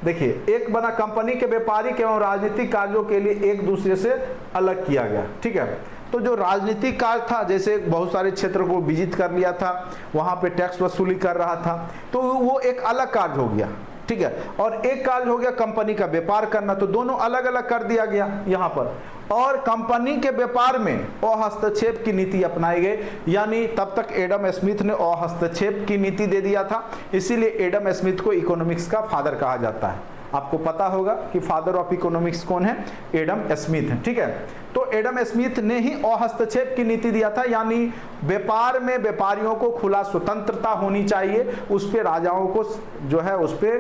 देखिए, एक बना कंपनी के व्यापारिक एवं राजनीतिक कार्यों के लिए एक दूसरे से अलग किया गया, ठीक है। तो जो राजनीतिक कार्य था, जैसे बहुत सारे क्षेत्रों को विजिट कर लिया था, वहां पे टैक्स वसूली कर रहा था, तो वो एक अलग कार्य हो गया, ठीक है। और एक कार्य हो गया कंपनी का व्यापार करना, तो दोनों अलग अलग कर दिया गया यहाँ पर। और कंपनी के व्यापार में अहस्तक्षेप की नीति अपनाई गई, यानी तब तक एडम स्मिथ ने अहस्तक्षेप की नीति दे दिया था, इसीलिए एडम स्मिथ को इकोनॉमिक्स का फादर कहा जाता है। आपको पता होगा कि फादर ऑफ इकोनॉमिक्स कौन है, एडम स्मिथ है, ठीक है। तो एडम स्मिथ ने ही अहस्तक्षेप की नीति दिया था, यानी व्यापार में व्यापारियों को खुला स्वतंत्रता होनी चाहिए, उस पे राजाओं को जो है उस पे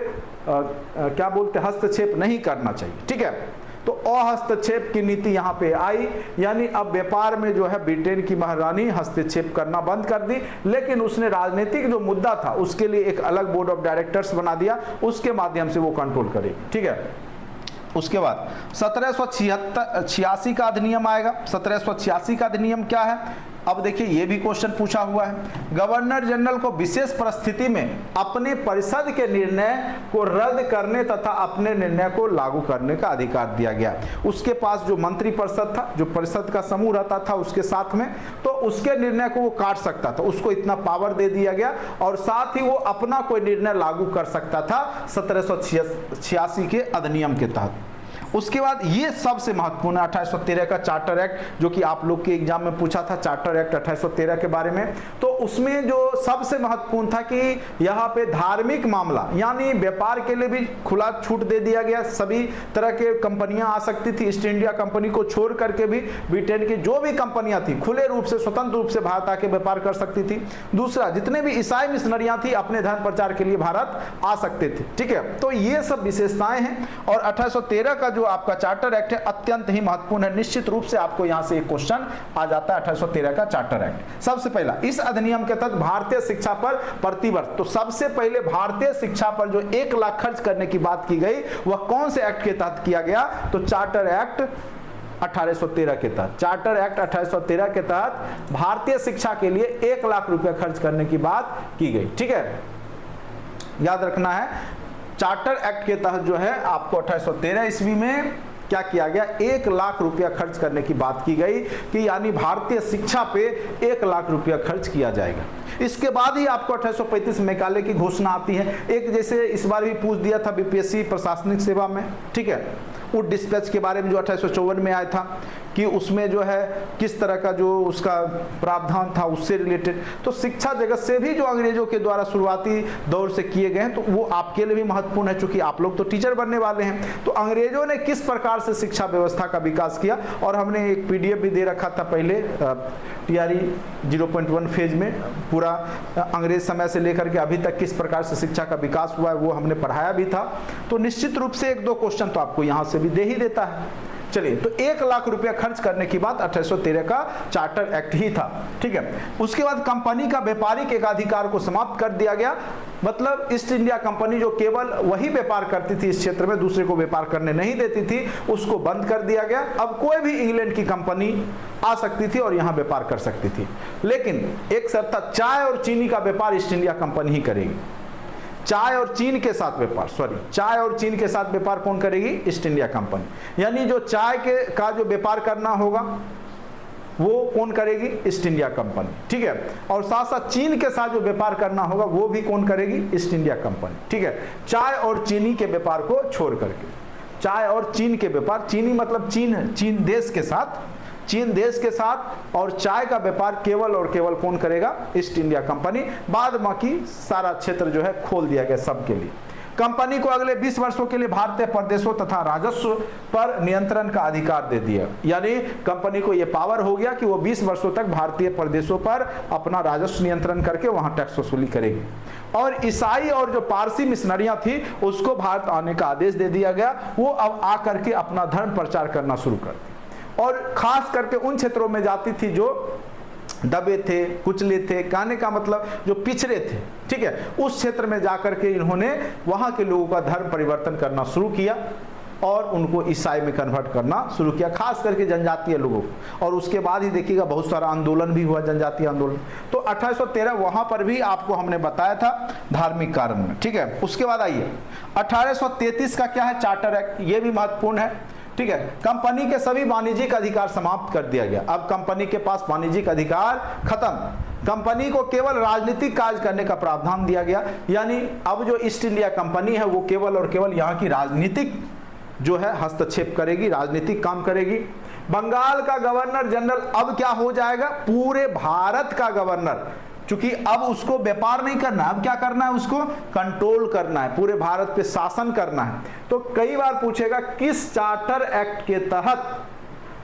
क्या बोलते, हस्तक्षेप नहीं करना चाहिए, ठीक है। तो अहस्तक्षेप की नीति यहाँ पे आई, यानी अब व्यापार में जो है ब्रिटेन की महारानी हस्तक्षेप करना बंद कर दी, लेकिन उसने राजनीतिक जो मुद्दा था उसके लिए एक अलग बोर्ड ऑफ डायरेक्टर्स बना दिया, उसके माध्यम से वो कंट्रोल करेगी, ठीक है। उसके बाद 1786 का अधिनियम आएगा। 1786 का अधिनियम क्या है, अब देखिए ये भी क्वेश्चन पूछा हुआ है। गवर्नर जनरल को विशेष परिस्थिति में अपने परिषद के निर्णय को रद्द करने तथा अपने निर्णय को लागू करने का अधिकार दिया गया। उसके पास जो मंत्री परिषद था, जो परिषद का समूह रहता था उसके साथ में, तो उसके निर्णय को वो काट सकता था, उसको इतना पावर दे दिया गया, और साथ ही वो अपना कोई निर्णय लागू कर सकता था 1786 के अधिनियम के तहत। उसके बाद ये सबसे महत्वपूर्ण 1813 का चार्टर एक्ट, जो कि आप लोग के एग्जाम में पूछा था, चार्टर एक्ट 1813 के बारे में। तो उसमें जो सबसे महत्वपूर्ण था कि यहाँ पे धार्मिक मामला, यानी व्यापार के लिए भी खुला छूट दे दिया गया, सभी तरह के कंपनियां आ सकती थी, ईस्ट इंडिया कंपनी को छोड़ करके भी ब्रिटेन की जो भी कंपनियां थी खुले रूप से स्वतंत्र रूप से भारत आके व्यापार कर सकती थी। दूसरा, जितने भी ईसाई मिशनरियां थी अपने धर्म प्रचार के लिए भारत आ सकते थे, ठीक है। तो ये सब विशेषताएं हैं, और 1813 का जो आपका चार्टर एक्ट है अत्यंत ही महत्वपूर्ण है। निश्चित रूप से आपको यहां से एक क्वेश्चन आ जाता है 1813 का चार्टर एक्ट। सबसे पहला, इस अधिनियम के तहत भारतीय शिक्षा पर प्रतिवर्ष, तो सबसे पहले भारतीय शिक्षा पर जो 1 लाख खर्च करने की बात की गई वह कौन से एक्ट के तहत किया गया, तो चार्टर एक्ट 1813 के तहत। चार्टर एक्ट 1813 के तहत भारतीय शिक्षा के लिए 1 लाख रुपया खर्च करने की बात की गई, ठीक है, याद रखना है। चार्टर एक्ट के तहत जो है आपको 1813 ईस्वी में क्या किया गया, 1 लाख रुपया खर्च करने की बात की गई, कि यानी भारतीय शिक्षा पे 1 लाख रुपया खर्च किया जाएगा। इसके बाद ही आपको 1835 मैकाले की घोषणा आती है। एक जैसे इस बार भी पूछ दिया था बीपीएससी प्रशासनिक सेवा में, ठीक है, वुड डिस्पैच के बारे में जो 1854 में आया था, कि उसमें जो है किस तरह का जो उसका प्रावधान था उससे रिलेटेड। तो शिक्षा जगत से भी जो अंग्रेजों के द्वारा शुरुआती दौर से किए गए हैं, तो वो आपके लिए भी महत्वपूर्ण है, चूंकि आप लोग तो टीचर बनने वाले हैं। तो अंग्रेजों ने किस प्रकार से शिक्षा व्यवस्था का विकास किया, और हमने एक पीडीएफ भी दे रखा था पहले टीआरई 0.1 फेज में, पूरा अंग्रेज समय से लेकर के अभी तक किस प्रकार से शिक्षा का विकास हुआ है वो हमने पढ़ाया भी था। तो निश्चित रूप से 1-2 क्वेश्चन तो आपको यहाँ से भी दे ही देता है। चलिए, तो 1 लाख रुपया खर्च करने की बात 1813 का चार्टर एक्ट ही था, ठीक है। उसके बाद कंपनी का व्यापारिक एकाधिकार को समाप्त कर दिया गया, मतलब ईस्ट इंडिया कंपनी जो केवल वही व्यापार करती थी इस क्षेत्र में, दूसरे को व्यापार करने नहीं देती थी, उसको बंद कर दिया गया। अब कोई भी इंग्लैंड की कंपनी आ सकती थी और यहाँ व्यापार कर सकती थी, लेकिन एक शर्त था, चाय और चीनी का व्यापार ईस्ट इंडिया कंपनी ही करेगी। चाय और चीन के साथ व्यापार, चाय और चीन के साथ व्यापार कौन करेगी? East India company. यानी जो चाय के का जो व्यापार करना होगा वो कौन करेगी? ईस्ट इंडिया कंपनी, ठीक है। और साथ साथ चीन के साथ जो व्यापार करना होगा वो भी कौन करेगी? ईस्ट इंडिया कंपनी, ठीक है। चाय और चीनी के व्यापार को छोड़ करके, चाय और चीन के व्यापार, चीनी मतलब चीन देश के साथ, चीन देश के साथ, और चाय का व्यापार केवल और केवल कौन करेगा? East India company. बाद बाकी सारा क्षेत्र जो है खोल दिया गया सबके लिए। कंपनी को अगले 20 वर्षों के लिए भारतीय प्रदेशों तथा राजस्व पर नियंत्रण का अधिकार दे दिया। यानी कंपनी को यह पावर हो गया कि वो 20 वर्षों तक भारतीय प्रदेशों पर अपना राजस्व नियंत्रण करके वहां टैक्स वसूली करेगी। और ईसाई और जो पारसी मिशनरियां थी उसको भारत आने का आदेश दे दिया गया। वो अब आकर के अपना धर्म प्रचार करना शुरू कर दी, और खास करके उन क्षेत्रों में जाती थी जो दबे थे, कुचले थे, कहने का मतलब जो पिछड़े थे, ठीक है। उस क्षेत्र में जाकर के इन्होंने वहां के लोगों का धर्म परिवर्तन करना शुरू किया और उनको ईसाई में कन्वर्ट करना शुरू किया, खास करके जनजातीय लोगों को। और उसके बाद ही देखिएगा बहुत सारा आंदोलन भी हुआ, जनजातीय आंदोलन। तो 1813 वहां पर भी आपको हमने बताया था धार्मिक कारण में, ठीक है। उसके बाद आइए 1833 का क्या है? चार्टर एक्ट, ये भी महत्वपूर्ण है, ठीक है। कंपनी के सभी वाणिज्यिक अधिकार समाप्त कर दिया गया। अब कंपनी के पास वाणिज्यिक अधिकार खत्म। कंपनी को केवल राजनीतिक कार्य करने का प्रावधान दिया गया। यानी अब जो ईस्ट इंडिया कंपनी है वो केवल और केवल यहाँ की राजनीतिक जो है हस्तक्षेप करेगी, राजनीतिक काम करेगी। बंगाल का गवर्नर जनरल अब क्या हो जाएगा? पूरे भारत का गवर्नर, क्योंकि अब उसको व्यापार नहीं करना, अब क्या करना है? उसको कंट्रोल करना है, पूरे भारत पे शासन करना है। तो कई बार पूछेगा किस चार्टर एक्ट के तहत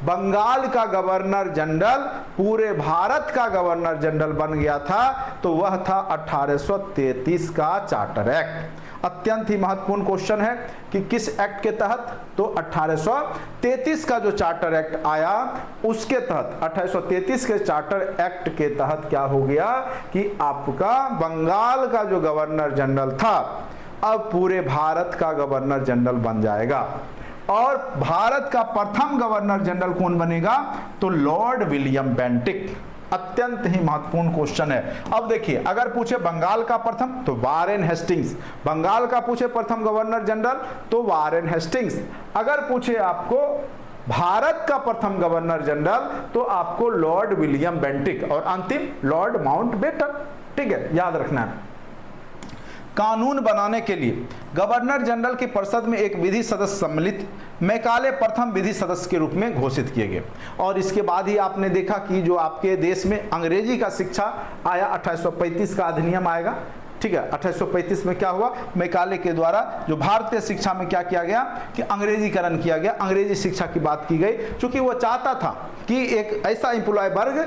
बंगाल का गवर्नर जनरल पूरे भारत का गवर्नर जनरल बन गया था? तो वह था 1833 का चार्टर एक्ट। अत्यंत ही महत्वपूर्ण क्वेश्चन है कि किस एक्ट के तहत? तो 1833 का जो चार्टर एक्ट आया उसके तहत, 1833 के चार्टर एक्ट के तहत क्या हो गया कि आपका बंगाल का जो गवर्नर जनरल था अब पूरे भारत का गवर्नर जनरल बन जाएगा। और भारत का प्रथम गवर्नर जनरल कौन बनेगा? तो लॉर्ड विलियम बेंटिक। अत्यंत ही महत्वपूर्ण क्वेश्चन है। अब देखिए, अगर पूछे बंगाल का प्रथम तो वारेन हेस्टिंग्स, बंगाल का पूछे प्रथम गवर्नर जनरल तो वारेन हेस्टिंग्स। अगर पूछे आपको भारत का प्रथम गवर्नर जनरल तो आपको लॉर्ड विलियम बेंटिक, और अंतिम लॉर्ड माउंटबेटन, ठीक है, याद रखना है। कानून बनाने के लिए गवर्नर जनरल की परिषद में एक विधि सदस्य सम्मिलित मैकाले प्रथम विधि सदस्य के रूप में घोषित किए गए। और इसके बाद ही आपने देखा कि जो आपके देश में अंग्रेजी का शिक्षा आया, 1835 का अधिनियम आएगा, ठीक है। 1835 में क्या हुआ? मैकाले के द्वारा जो भारतीय शिक्षा में क्या किया गया कि अंग्रेजीकरण किया गया, अंग्रेजी शिक्षा की बात की गई, क्योंकि वो चाहता था कि एक ऐसा एम्प्लॉय वर्ग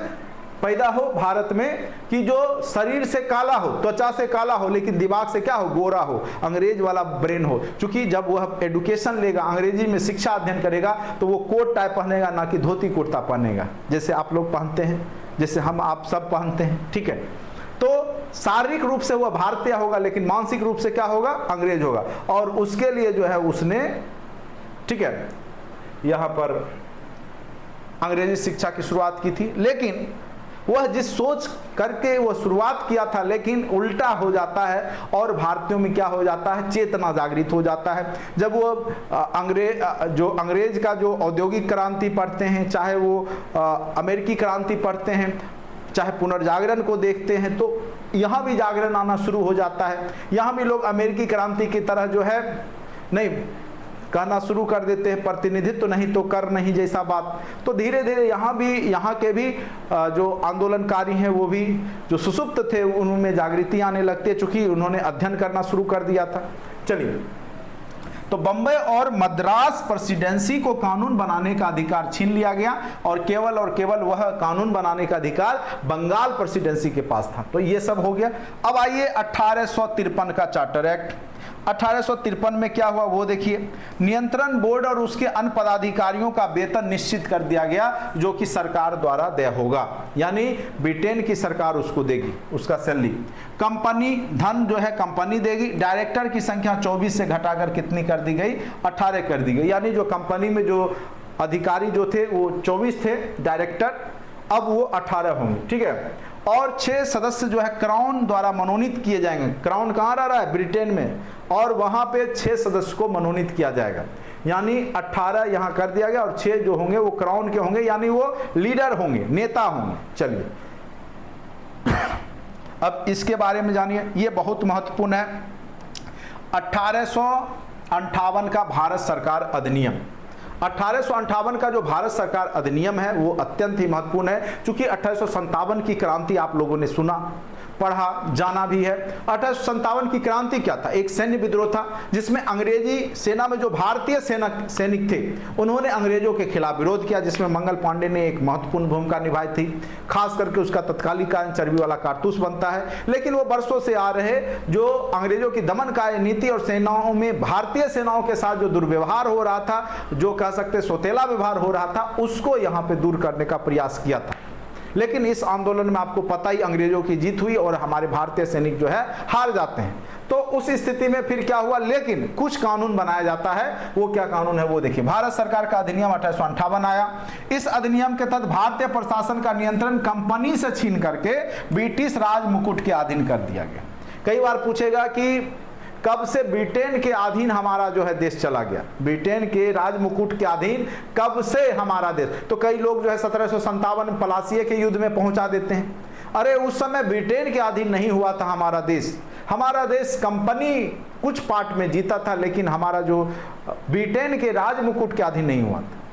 पैदा हो भारत में कि जो शरीर से काला हो, त्वचा से काला हो, लेकिन दिमाग से क्या हो? गोरा हो, अंग्रेज वाला ब्रेन हो। क्योंकि जब वह एडुकेशन लेगा, अंग्रेजी में शिक्षा अध्ययन करेगा, तो वो कोट टाई पहनेगा, ना कि धोती कुर्ता पहनेगा, जैसे आप लोग पहनते हैं, जैसे हम आप सब पहनते हैं, ठीक है। तो शारीरिक रूप से वह भारतीय होगा, लेकिन मानसिक रूप से क्या होगा? अंग्रेज होगा। और उसके लिए जो है उसने, ठीक है, यहाँ पर अंग्रेजी शिक्षा की शुरुआत की थी। लेकिन वह जिस सोच करके वो शुरुआत किया था, लेकिन उल्टा हो जाता है और भारतीयों में क्या हो जाता है? चेतना जागृत हो जाता है। जब वो अंग्रेज का जो औद्योगिक क्रांति पढ़ते हैं, चाहे वो अमेरिकी क्रांति पढ़ते हैं, चाहे पुनर्जागरण को देखते हैं, तो यहाँ भी जागरण आना शुरू हो जाता है। यहाँ भी लोग अमेरिकी क्रांति की तरह जो है नहीं कहना शुरू कर देते हैं, प्रतिनिधित्व तो नहीं तो कर नहीं जैसा बात। तो धीरे धीरे यहाँ के भी जो आंदोलनकारी हैं वो भी जो सुसुप्त थे उनमें जागृति आने लगती है, चूंकि उन्होंने अध्ययन करना शुरू कर दिया था। चलिए, तो बंबई और मद्रास प्रेसिडेंसी को कानून बनाने का अधिकार छीन लिया गया और केवल वह कानून बनाने का अधिकार बंगाल प्रेसिडेंसी के पास था। तो ये सब हो गया। अब आइए 1853 का चार्टर एक्ट। 1853 में क्या हुआ वो देखिए। नियंत्रण बोर्ड और उसके अन्य पदाधिकारियों का वेतन निश्चित कर दिया गया, जो कि सरकार द्वारा देय होगा, यानी ब्रिटेन की सरकार उसको देगी, उसका सैलरी। कंपनी धन जो है कंपनी देगी। डायरेक्टर की संख्या 24 से घटाकर कितनी कर दी गई? 18 कर दी गई। यानी जो कंपनी में जो अधिकारी जो थे वो 24 थे डायरेक्टर, अब वो 18 होंगे, ठीक है। और 6 सदस्य जो है क्राउन द्वारा मनोनीत किए जाएंगे। क्राउन कहाँ रह रहा है? ब्रिटेन में। और वहाँ पे 6 सदस्य को मनोनीत किया जाएगा, यानी 18 यहाँ कर दिया गया और 6 जो होंगे वो क्राउन के होंगे, यानी वो लीडर होंगे, नेता होंगे। चलिए अब इसके बारे में जानिए, ये बहुत महत्वपूर्ण है। 1858 का भारत सरकार अधिनियम, 1858 का जो भारत सरकार अधिनियम है वो अत्यंत ही महत्वपूर्ण है, क्योंकि 1857 की क्रांति आप लोगों ने सुना, पढ़ा, जाना भी है। 1857 की क्रांति क्या था? एक सैन्य विद्रोह था जिसमें अंग्रेजी सेना में जो भारतीय सैनिक थे उन्होंने अंग्रेजों के खिलाफ विरोध किया, जिसमें मंगल पांडे ने एक महत्वपूर्ण भूमिका निभाई थी। खास करके उसका तत्कालीन चर्बी वाला कारतूस बनता है। लेकिन वो बरसों से आ रहे जो अंग्रेजों की दमनकारी नीति और सेनाओं में भारतीय सेनाओं के साथ जो दुर्व्यवहार हो रहा था, जो कह सकते सौतेला व्यवहार हो रहा था, उसको यहाँ पे दूर करने का प्रयास किया था। लेकिन इस आंदोलन में आपको पता ही अंग्रेजों की जीत हुई और हमारे भारतीय सैनिक जो है हार जाते हैं। तो उस स्थिति में फिर क्या हुआ? लेकिन कुछ कानून बनाया जाता है। वो क्या कानून है वो देखिए। भारत सरकार का अधिनियम 1858 आया। इस अधिनियम के तहत भारतीय प्रशासन का नियंत्रण कंपनी से छीन करके ब्रिटिश राज मुकुट के अधीन कर दिया गया। कई बार पूछेगा कि कब से ब्रिटेन के अधीन हमारा जो है देश चला गया? ब्रिटेन के राज मुकुट के अधीन कब से हमारा देश? तो कई लोग जो है 1757 पलासिए के युद्ध में पहुंचा देते हैं। अरे उस समय ब्रिटेन के अधीन नहीं हुआ था हमारा देश। हमारा देश कंपनी कुछ पार्ट में जीता था, लेकिन हमारा जो ब्रिटेन के राज मुकुट के अधीन नहीं हुआ था।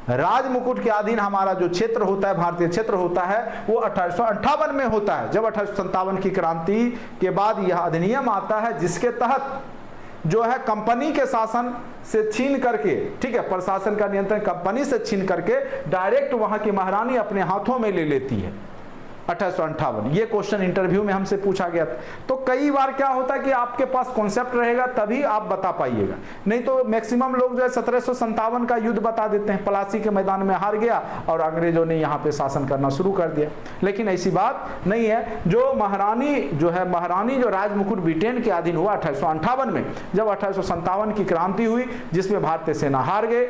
राज मुकुट के अधीन हमारा जो क्षेत्र होता है, भारतीय क्षेत्र होता है, वो 1858 में होता है, जब 1857 की क्रांति के बाद यह अधिनियम आता है, जिसके तहत जो है कंपनी के शासन से छीन करके, ठीक है, प्रशासन का नियंत्रण कंपनी से छीन करके डायरेक्ट वहां की महारानी अपने हाथों में ले लेती है। 1858 ये क्वेश्चन इंटरव्यू में हमसे पूछा गया था। तो कई बार क्या होता है कि आपके पास कॉन्सेप्ट रहेगा तभी आप बता पाइएगा, नहीं तो मैक्सिमम लोग जो है 1757 का युद्ध बता देते हैं, प्लासी के मैदान में हार गया और अंग्रेजों ने यहाँ पे शासन करना शुरू कर दिया। लेकिन ऐसी बात नहीं है। जो महारानी जो राजमुकुट ब्रिटेन के अधीन हुआ 1858 में, जब 1857 की क्रांति हुई जिसमें भारतीय सेना हार गए,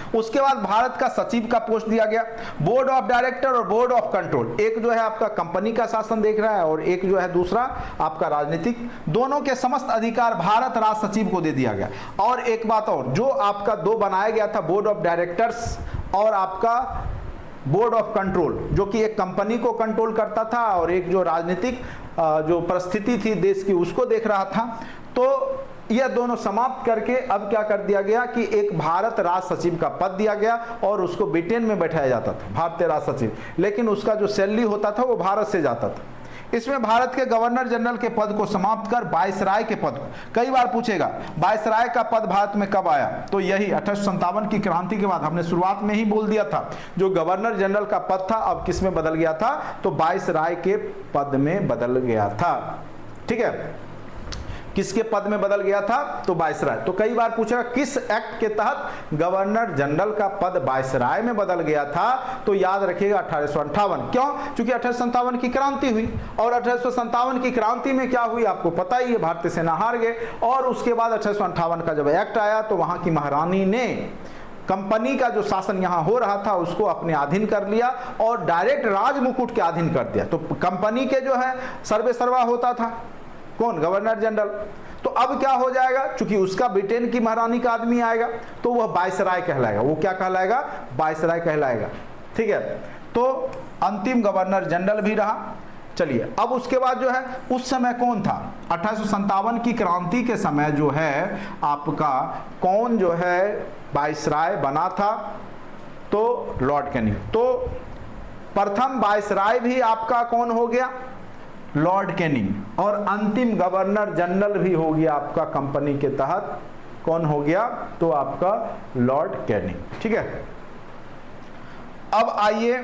उसके बाद भारत का सचिव का पोस्ट दिया गया। बोर्ड ऑफ डायरेक्टर और बोर्ड ऑफ कंट्रोल, एक जो है आपका कंपनी का शासन देख रहा है और एक जो है दूसरा आपका राजनीतिक, दोनों के समस्त अधिकार भारत राज सचिव को दे दिया गया। और एक बात और, जो आपका दो बनाया गया था, बोर्ड ऑफ डायरेक्टर्स और आपका बोर्ड ऑफ कंट्रोल, जो कि एक कंपनी को कंट्रोल करता था और एक जो राजनीतिक जो परिस्थिति थी देश की उसको देख रहा था, तो यह दोनों समाप्त करके अब क्या कर दिया गया कि एक भारत राज सचिव का पद दिया गया और उसको ब्रिटेन में बैठाया जाता था, भारतीय राज सचिव, लेकिन उसका जो सैलरी होता था वो भारत से जाता था। इसमें भारत के गवर्नर जनरल के पद को समाप्त कर वायसराय के पद को, कई बार पूछेगा वायसराय का पद भारत में कब आया, तो यही 1857 की क्रांति के बाद। हमने शुरुआत में ही बोल दिया था, जो गवर्नर जनरल का पद था अब किस में बदल गया था, तो वायसराय के पद में बदल गया था। ठीक है, किसके पद में बदल गया था, तो वायसराय। तो कई बार पूछा किस एक्ट के तहत गवर्नर जनरल का पद वायसराय में बदल गया था, तो याद रखिएगा 1858। क्यों? क्योंकि 1857 की क्रांति हुई और 1857 की क्रांति में क्या हुई आपको पता ही है, भारतीय सेना हार गए और उसके बाद 1858 का जब एक्ट आया तो वहां की महारानी ने कंपनी का जो शासन यहाँ हो रहा था उसको अपने अधीन कर लिया और डायरेक्ट राज मुकुट के अधीन कर दिया। तो कंपनी के जो है सर्वे सर्वा होता था कौन, गवर्नर जनरल। तो अब क्या हो जाएगा, क्योंकि उसका ब्रिटेन की महारानी का आदमी आएगा तो वह वायसराय कहलाएगा। वो क्या कहलाएगा, वायसराय कहलाएगा। ठीक है, तो अंतिम गवर्नर जनरल भी रहा। चलिए, अब उसके बाद जो है उस समय कौन था, 1857 की क्रांति के समय जो है आपका कौन जो है वायसराय बना था, तो लॉर्ड कैनिंग। तो प्रथम वायसराय भी आपका कौन हो गया, लॉर्ड कैनिंग। और अंतिम गवर्नर जनरल भी हो गया आपका कंपनी के तहत, कौन हो गया, तो आपका लॉर्ड कैनिंग। ठीक है, अब आइए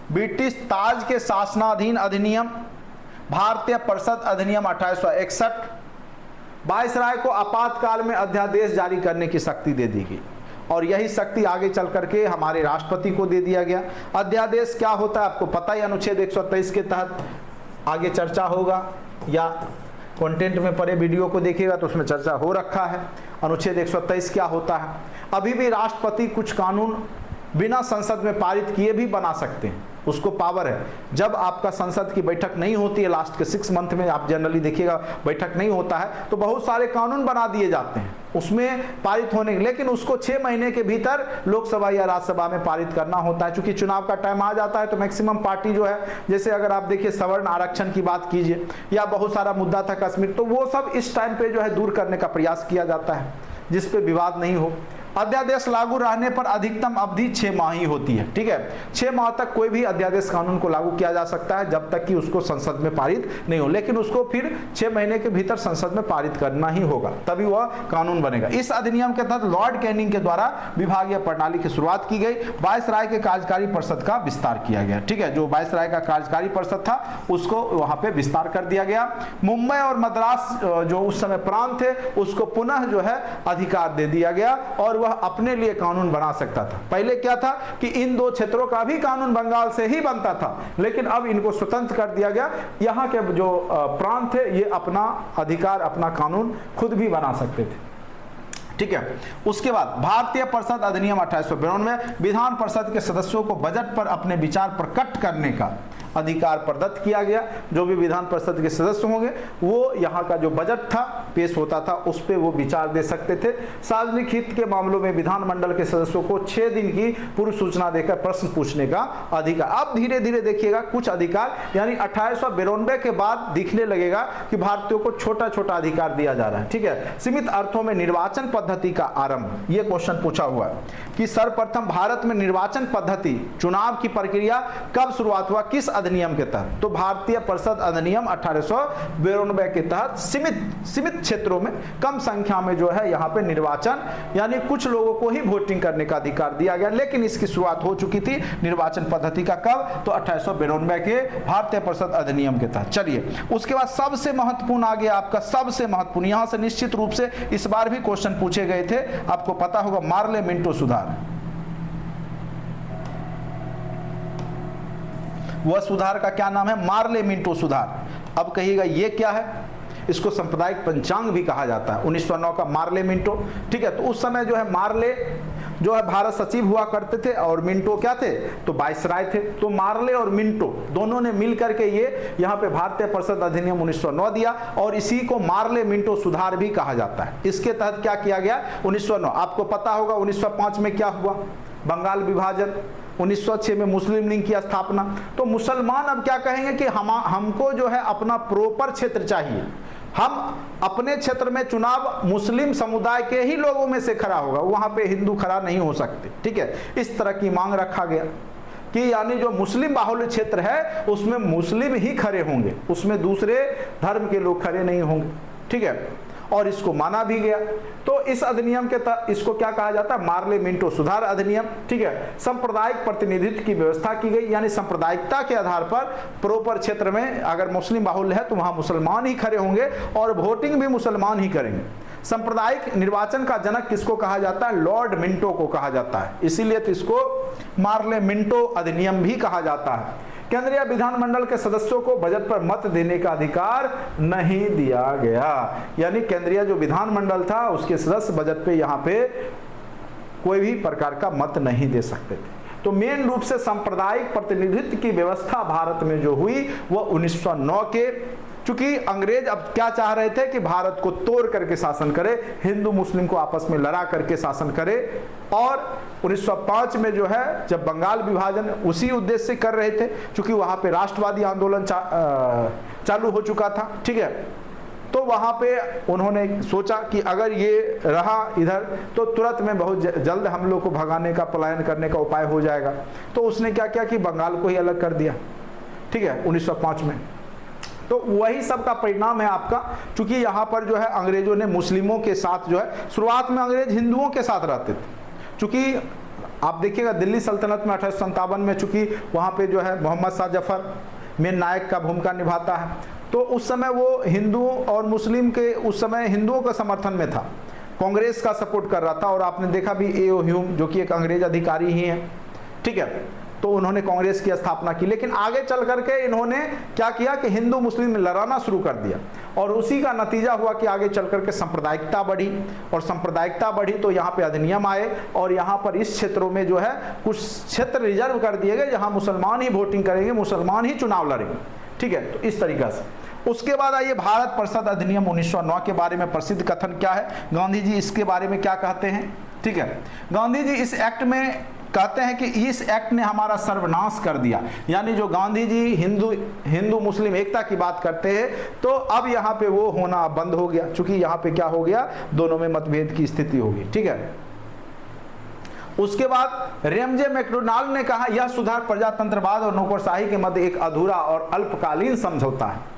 ब्रिटिश ताज के शासनाधीन अधिनियम, भारतीय परिषद अधिनियम 1861। वायसराय को आपातकाल में अध्यादेश जारी करने की शक्ति दे दी गई और यही शक्ति आगे चल करके हमारे राष्ट्रपति को दे दिया गया। अध्यादेश क्या होता है आपको पता ही, अनुच्छेद 123 के तहत आगे चर्चा होगा या कंटेंट में पढ़े वीडियो को देखिएगा तो उसमें चर्चा हो रखा है। अनुच्छेद 123 क्या होता है। अभी भी राष्ट्रपति कुछ कानून बिना संसद में पारित किए भी बना सकते हैं, उसको पावर है। जब आपका संसद की बैठक नहीं होती है, लास्ट के 6 मंथ में आप जनरली देखिएगा बैठक नहीं होता है, तो बहुत सारे कानून बना दिए जाते हैं उसमें पारित होने, लेकिन उसको 6 महीने के भीतर लोकसभा या राज्यसभा में पारित करना होता है। चूंकि चुनाव का टाइम आ जाता है तो मैक्सिमम पार्टी जो है, जैसे अगर आप देखिए सवर्ण आरक्षण की बात कीजिए या बहुत सारा मुद्दा था कश्मीर, तो वो सब इस टाइम पे जो है दूर करने का प्रयास किया जाता है जिस पे विवाद नहीं हो। अध्यादेश लागू रहने पर अधिकतम अवधि 6 माह ही होती है, ठीक है। 6 माह तक कोई भी अध्यादेश कानून को लागू किया जा सकता है जब तक कि उसको संसद में पारित नहीं हो, लेकिन उसको फिर 6 महीने के भीतर संसद में पारित करना ही होगा, तभी वह कानून बनेगा। इस अधिनियम के तहत लॉर्ड कैनिंग के द्वारा विभागीय प्रणाली की शुरुआत की गई। वायसराय के कार्यकारी परिषद का विस्तार किया गया, ठीक है। जो वायसराय का कार्यकारी परिषद था उसको वहां पे विस्तार कर दिया गया। मुंबई और मद्रास जो उस समय प्रांत थे उसको पुनः जो है अधिकार दे दिया गया और वह अपने लिए कानून बना सकता था। पहले क्या था कि इन 2 क्षेत्रों का भी कानून बंगाल से ही बनता था, लेकिन अब इनको स्वतंत्र कर दिया गया। यहाँ के जो प्रांत थे ये अपना अधिकार, अपना कानून खुद भी बना सकते थे, ठीक है। उसके बाद भारतीय परिषद अधिनियम 1892, विधान परिषद के सदस्यों को बजट पर अपने विचार प्रकट करने का अधिकार प्रदत्त किया गया। जो भी विधान परिषद के सदस्य होंगे वो यहाँ का जो बजट था पेश होता था उस पर वो विचार दे सकते थे। सार्वजनिक हित के मामलों में विधानमंडल के सदस्यों को 6 दिन की पूर्व सूचना देकर प्रश्न पूछने का अधिकार। अब धीरे धीरे देखिएगा कुछ अधिकार, यानी 1892 के बाद दिखने लगेगा कि भारतीयों को छोटा छोटा अधिकार दिया जा रहा है, ठीक है। सीमित अर्थों में निर्वाचन पद्धति का आरंभ, ये क्वेश्चन पूछा हुआ है कि सर्वप्रथम भारत में निर्वाचन पद्धति, चुनाव की प्रक्रिया कब शुरुआत हुआ, किस अधिनियम के तहत। तो भारतीय परिषद अधिनियम 1892 के तहत सीमित क्षेत्रों में कम संख्या में जो है यहाँ पे निर्वाचन, यानी कुछ लोगों को ही वोटिंग करने का अधिकार दिया गया, लेकिन इसकी शुरुआत हो चुकी थी निर्वाचन पद्धति का कब, तो 1892 के भारतीय परिषद अधिनियम के तहत। चलिए उसके बाद सबसे महत्वपूर्ण आ गया आपका, सबसे महत्वपूर्ण, यहां से निश्चित रूप से इस बार भी क्वेश्चन पूछे गए थे, आपको पता होगा, मार्ले मिंटो सुधार। वह सुधार का क्या नाम है, मार्ले मिंटो सुधार। अब कहिएगा ये क्या है, इसको सांप्रदायिक पंचांग भी कहा जाता है। 1909 का मार्ले मिंटो, ठीक है। तो उस समय जो है मार्ले जो है भारत सचिव हुआ करते थे और मिंटो क्या थे, तो वायसराय थे। तो मार्ले और मिंटो दोनों ने मिल करके ये यहाँ पे भारतीय परिषद अधिनियम 1909 दिया और इसी को मार्ले मिंटो सुधार भी कहा जाता है। इसके तहत क्या किया गया 1909, आपको पता होगा 1905 में क्या हुआ, बंगाल विभाजन, 1906 में मुस्लिम लीग की स्थापना। तो मुसलमान अब क्या कहेंगे कि हमको जो है अपना प्रॉपर क्षेत्र चाहिए, हम अपने क्षेत्र में चुनाव मुस्लिम समुदाय के ही लोगों में से खड़ा होगा, वहां पे हिंदू खड़ा नहीं हो सकते, ठीक है। इस तरह की मांग रखा गया कि यानी जो मुस्लिम बाहुल्य क्षेत्र है उसमें मुस्लिम ही खड़े होंगे, उसमें दूसरे धर्म के लोग खड़े नहीं होंगे, ठीक है। और इसको माना भी गया। तो इस अधिनियम के तहत इसको क्या कहा जाता है, मार्ले मिंटो सुधार अधिनियम, ठीक है। सांप्रदायिक प्रतिनिधित्व की व्यवस्था की गई, यानी सांप्रदायिकता के आधार पर प्रॉपर क्षेत्र में अगर मुस्लिम बाहुल्य है तो वहां मुसलमान ही खड़े होंगे और वोटिंग भी मुसलमान ही करेंगे। सांप्रदायिक निर्वाचन का जनक किसको कहा जाता है, लॉर्ड मिंटो को कहा जाता है, इसीलिए तो इसको मार्ले मिंटो अधिनियम भी कहा जाता है। केंद्रीय विधानमंडल के सदस्यों को बजट पर मत देने का अधिकार नहीं दिया गया, यानी केंद्रीय जो विधानमंडल था उसके सदस्य बजट पे यहाँ पे कोई भी प्रकार का मत नहीं दे सकते थे। तो मेन रूप से सांप्रदायिक प्रतिनिधित्व की व्यवस्था भारत में जो हुई वो 1909 के, चूंकि अंग्रेज अब क्या चाह रहे थे कि भारत को तोड़ करके शासन करे, हिंदू मुस्लिम को आपस में लड़ा करके शासन करे, और 1905 में जो है जब बंगाल विभाजन उसी उद्देश्य से कर रहे थे, चूंकि वहां पे राष्ट्रवादी आंदोलन चालू हो चुका था, ठीक है। तो वहां पे उन्होंने सोचा कि अगर ये रहा इधर तो तुरंत में बहुत जल्द हम लोग को भगाने का, पलायन करने का उपाय हो जाएगा। तो उसने क्या किया कि बंगाल को ही अलग कर दिया, ठीक है, 1905 में। तो वही सब का परिणाम है आपका, क्योंकि यहाँ पर जो है अंग्रेजों ने मुस्लिमों के साथ जो है, शुरुआत में अंग्रेज हिंदुओं के साथ रहते थे, चूंकि आप देखिएगा दिल्ली सल्तनत में 1857 में चूंकि वहाँ पे जो है मोहम्मद शाह जफर मेन नायक का भूमिका निभाता है, तो उस समय वो हिंदुओं और मुस्लिम के, उस समय हिंदुओं का समर्थन में था, कांग्रेस का सपोर्ट कर रहा था। और आपने देखा भी ए.ओ. ह्यूम जो कि एक अंग्रेज अधिकारी ही है, ठीक है। तो उन्होंने कांग्रेस की स्थापना की। लेकिन आगे चल करके इन्होंने क्या किया कि हिंदू मुस्लिम में लड़ाना शुरू कर दिया, और उसी का नतीजा हुआ कि आगे चल करके सांप्रदायिकता बढ़ी, और सांप्रदायिकता बढ़ी तो यहाँ पे अधिनियम आए, और यहाँ पर इस क्षेत्रों में जो है कुछ क्षेत्र रिजर्व कर दिए गए जहाँ मुसलमान ही वोटिंग करेंगे, मुसलमान ही चुनाव लड़ेंगे। ठीक है, तो इस तरीका से। उसके बाद आइए भारत परिषद अधिनियम 1909 के बारे में प्रसिद्ध कथन क्या है, गांधी जी इसके बारे में क्या कहते हैं। ठीक है, गांधी जी इस एक्ट में कहते हैं कि इस एक्ट ने हमारा सर्वनाश कर दिया, यानी जो गांधी जी हिंदू मुस्लिम एकता की बात करते हैं, तो अब यहाँ पे वो होना बंद हो गया, क्योंकि यहाँ पे क्या हो गया, दोनों में मतभेद की स्थिति होगी। ठीक है, उसके बाद रेमजे मैकडोनाल्ड ने कहा यह सुधार प्रजातंत्रवाद और नौकरशाही के मध्य एक अधूरा और अल्पकालीन समझौता है।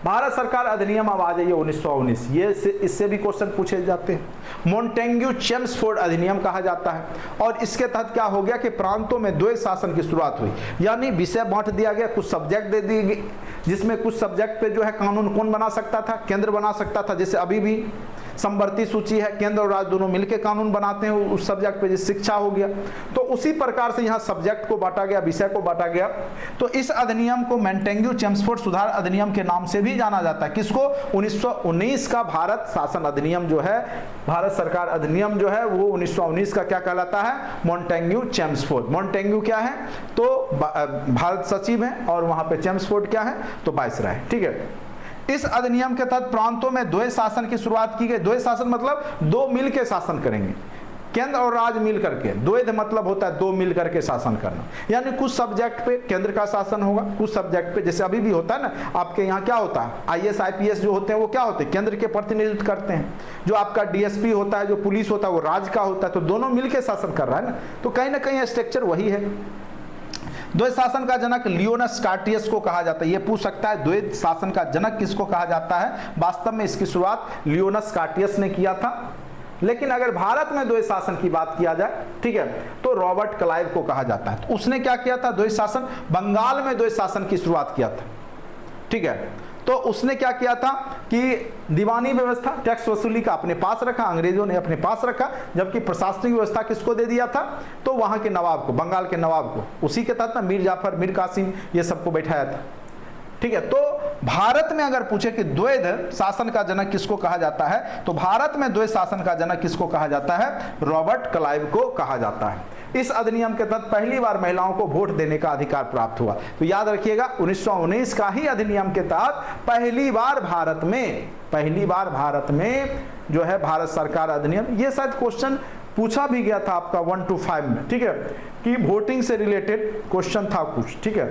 भारत सरकार अधिनियम अब आ जाइए 1919, ये इससे भी क्वेश्चन पूछे जाते हैं। मोंटेग्यू चेम्सफोर्ड अधिनियम कहा जाता है, और इसके तहत क्या हो गया कि प्रांतों में द्वैध शासन की शुरुआत हुई, यानी विषय बांट दिया गया, कुछ सब्जेक्ट दे दिए गए, जिसमें कुछ सब्जेक्ट पे जो है कानून कौन बना सकता था, केंद्र बना सकता था, जैसे अभी भी संवर्ती सूची है, केंद्र और राज्य दोनों मिलकर कानून बनाते हैं उस सब्जेक्ट पे, जैसे शिक्षा हो गया। तो उसी प्रकार से यहाँ सब्जेक्ट को बांटा गया, विषय को बांटा गया। तो इस अधिनियम को मोंटेग्यू चेम्सफोर्ड सुधार अधिनियम के नाम से भी जाना जाता है। किसको? 1919 का भारत शासन अधिनियम जो है, भारत सरकार अधिनियम जो है वो 1919 का क्या कहलाता है, मोंटेग्यू चेम्सफोर्ड। मोंटेग्यू क्या है, तो भारत सचिव है, और वहां पे चेम्सफोर्ड क्या है, तो वाइसराय है। ठीक है, इस अधिनियम के तहत प्रांतों में द्वैध शासन की शुरुआत की गई। द्वैध शासन मतलब दो मिल के शासन करेंगे, केंद्र और राज्य मिल करके। द्वैध मतलब होता है दो मिल करके शासन करना, यानी कुछ सब्जेक्ट पे केंद्र का शासन होगा, कुछ सब्जेक्ट पे, जैसे अभी भी होता है ना, आपके यहाँ क्या होता है, आईएएस आईपीएस जो होते हैं वो क्या होते हैं, केंद्र के प्रतिनिधित्व करते हैं। जो आपका डीएसपी होता है, जो पुलिस होता है, वो राज्य का होता है। तो दोनों मिल के शासन कर रहा है ना, तो कहीं ना कहीं स्ट्रक्चर वही है। द्वैध शासन का जनक लियोनस स्कार्टियस को कहा जाता है। ये पूछ सकता है द्वैध शासन का जनक किसको कहा जाता है। वास्तव में इसकी शुरुआत लियोनस स्कार्टियस ने किया था, लेकिन अगर भारत में द्वैध शासन की बात किया जाए, ठीक है, तो रॉबर्ट क्लाइव को कहा जाता है। तो उसने क्या किया था, द्वैध शासन, बंगाल में द्वैध शासन की शुरुआत किया था। ठीक है, तो उसने क्या किया था कि दीवानी व्यवस्था, टैक्स वसूली का अपने पास रखा, अंग्रेजों ने अपने पास रखा, जबकि प्रशासनिक व्यवस्था किसको दे दिया था, तो वहां के नवाब को, बंगाल के नवाब को। उसी के तहत ना मीर जाफर, मीर कासिम, ये सबको बैठाया था। ठीक है, तो भारत में अगर पूछे कि द्वैध शासन का जनक किसको कहा जाता है, तो भारत में द्वैध शासन का जनक किसको कहा जाता है, रॉबर्ट क्लाइव को कहा जाता है। इस अधिनियम के तहत पहली बार महिलाओं को वोट देने का अधिकार प्राप्त हुआ। तो याद रखिएगा 1919 का ही अधिनियम के तहत पहली बार भारत में जो है भारत सरकार अधिनियम, ये शायद क्वेश्चन पूछा भी गया था आपका 1 to 5 में। ठीक है, कि वोटिंग से रिलेटेड क्वेश्चन था कुछ। ठीक है,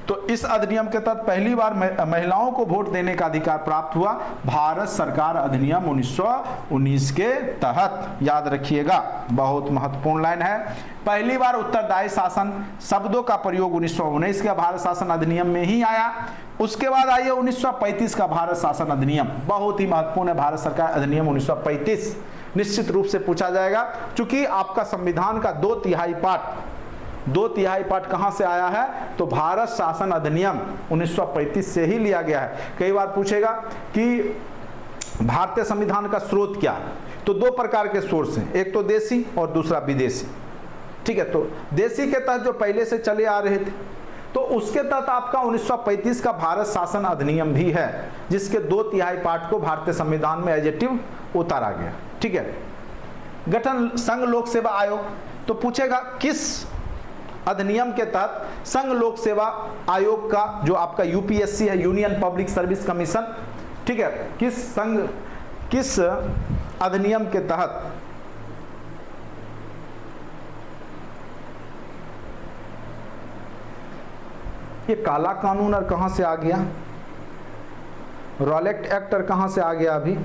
तो इस अधिनियम के तहत पहली बार महिलाओं को वोट देने का अधिकार प्राप्त हुआ, भारत सरकार अधिनियम 1919 के तहत। याद रखिएगा, बहुत महत्वपूर्ण लाइन है। पहली बार उत्तरदायी शासन शब्दों का प्रयोग 1919 के भारत शासन अधिनियम में ही आया। उसके बाद आइए 1935 का भारत शासन अधिनियम, बहुत ही महत्वपूर्ण है। भारत सरकार अधिनियम 1935 निश्चित रूप से पूछा जाएगा, क्योंकि आपका संविधान का 2/3 पार्ट कहां से आया है, तो भारत शासन अधिनियम 1935 से ही लिया गया है। कई बार पूछेगा कि भारतीय संविधान का स्रोत क्या है, तो दो प्रकार के सोर्स हैं, एक तो देसी और दूसरा विदेशी। ठीक है, तो देसी के तहत जो पहले से चले आ रहे थे, तो उसके तहत आपका 1935 का भारत शासन अधिनियम भी है, जिसके 2/3 पार्ट को भारतीय संविधान में एडजेक्टिव उतारा गया। ठीक है, गठन संघ लोक सेवा आयोग, तो पूछेगा किस अधिनियम के तहत संघ लोक सेवा आयोग का, जो आपका यूपीएससी है, यूनियन पब्लिक सर्विस कमीशन, ठीक है, किस अधिनियम के तहत ये काला कानून और कहां से आ गया, रॉलेट एक्ट और कहां से आ गया, अभी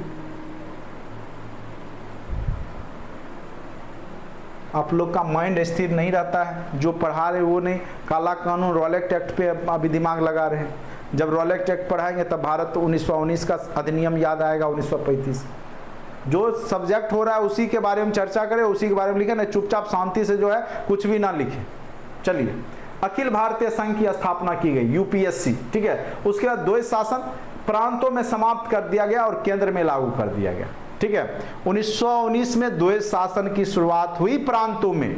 आप लोग का माइंड स्थिर नहीं रहता है, जो पढ़ा रहे वो नहीं, काला कानून रॉलेट एक्ट पे अभी दिमाग लगा रहे हैं। जब रॉलेट एक्ट पढ़ाएंगे तब भारत तो 1919 का अधिनियम याद आएगा, 1935। जो सब्जेक्ट हो रहा है उसी के बारे में चर्चा करें, उसी के बारे में लिखे, ना चुपचाप शांति से जो है कुछ भी ना लिखे। चलिए, अखिल भारतीय संघ की स्थापना की गई, यूपीएससी। ठीक है, उसके बाद द्वैध शासन प्रांतों में समाप्त कर दिया गया और केंद्र में लागू कर दिया गया। ठीक है, 1919 में द्वैध शासन की शुरुआत हुई प्रांतों में,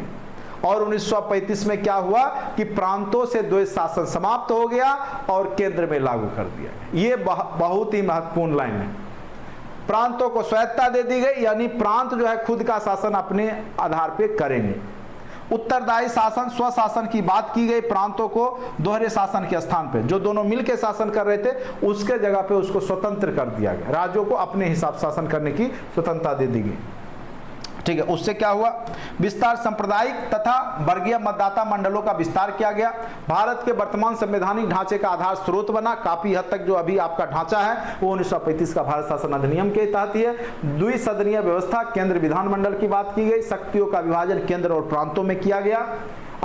और 1935 में क्या हुआ कि प्रांतों से द्वैत शासन समाप्त हो गया और केंद्र में लागू कर दिया गया। ये बहुत ही महत्वपूर्ण लाइन है। प्रांतों को स्वायत्तता दे दी गई, यानी प्रांत जो है खुद का शासन अपने आधार पे करेंगे। उत्तरदायी शासन स्वशासन की बात की गई, प्रांतों को दोहरे शासन के स्थान पे जो दोनों मिलकर शासन कर रहे थे उसके जगह पे उसको स्वतंत्र कर दिया गया, राज्यों को अपने हिसाब शासन करने की स्वतंत्रता दे दी गई। ठीक है, उससे क्या हुआ, विस्तार सांप्रदायिक तथा वर्गीय मतदाता मंडलों का विस्तार किया गया। भारत के वर्तमान संवैधानिक ढांचे का आधार स्रोत बना। काफी हद तक जो अभी आपका ढांचा है वो 1935 का भारत शासन अधिनियम के तहत ही है। द्विसदनीय व्यवस्था, केंद्र विधानमंडल की बात की गई। शक्तियों का विभाजन केंद्र और प्रांतों में किया गया।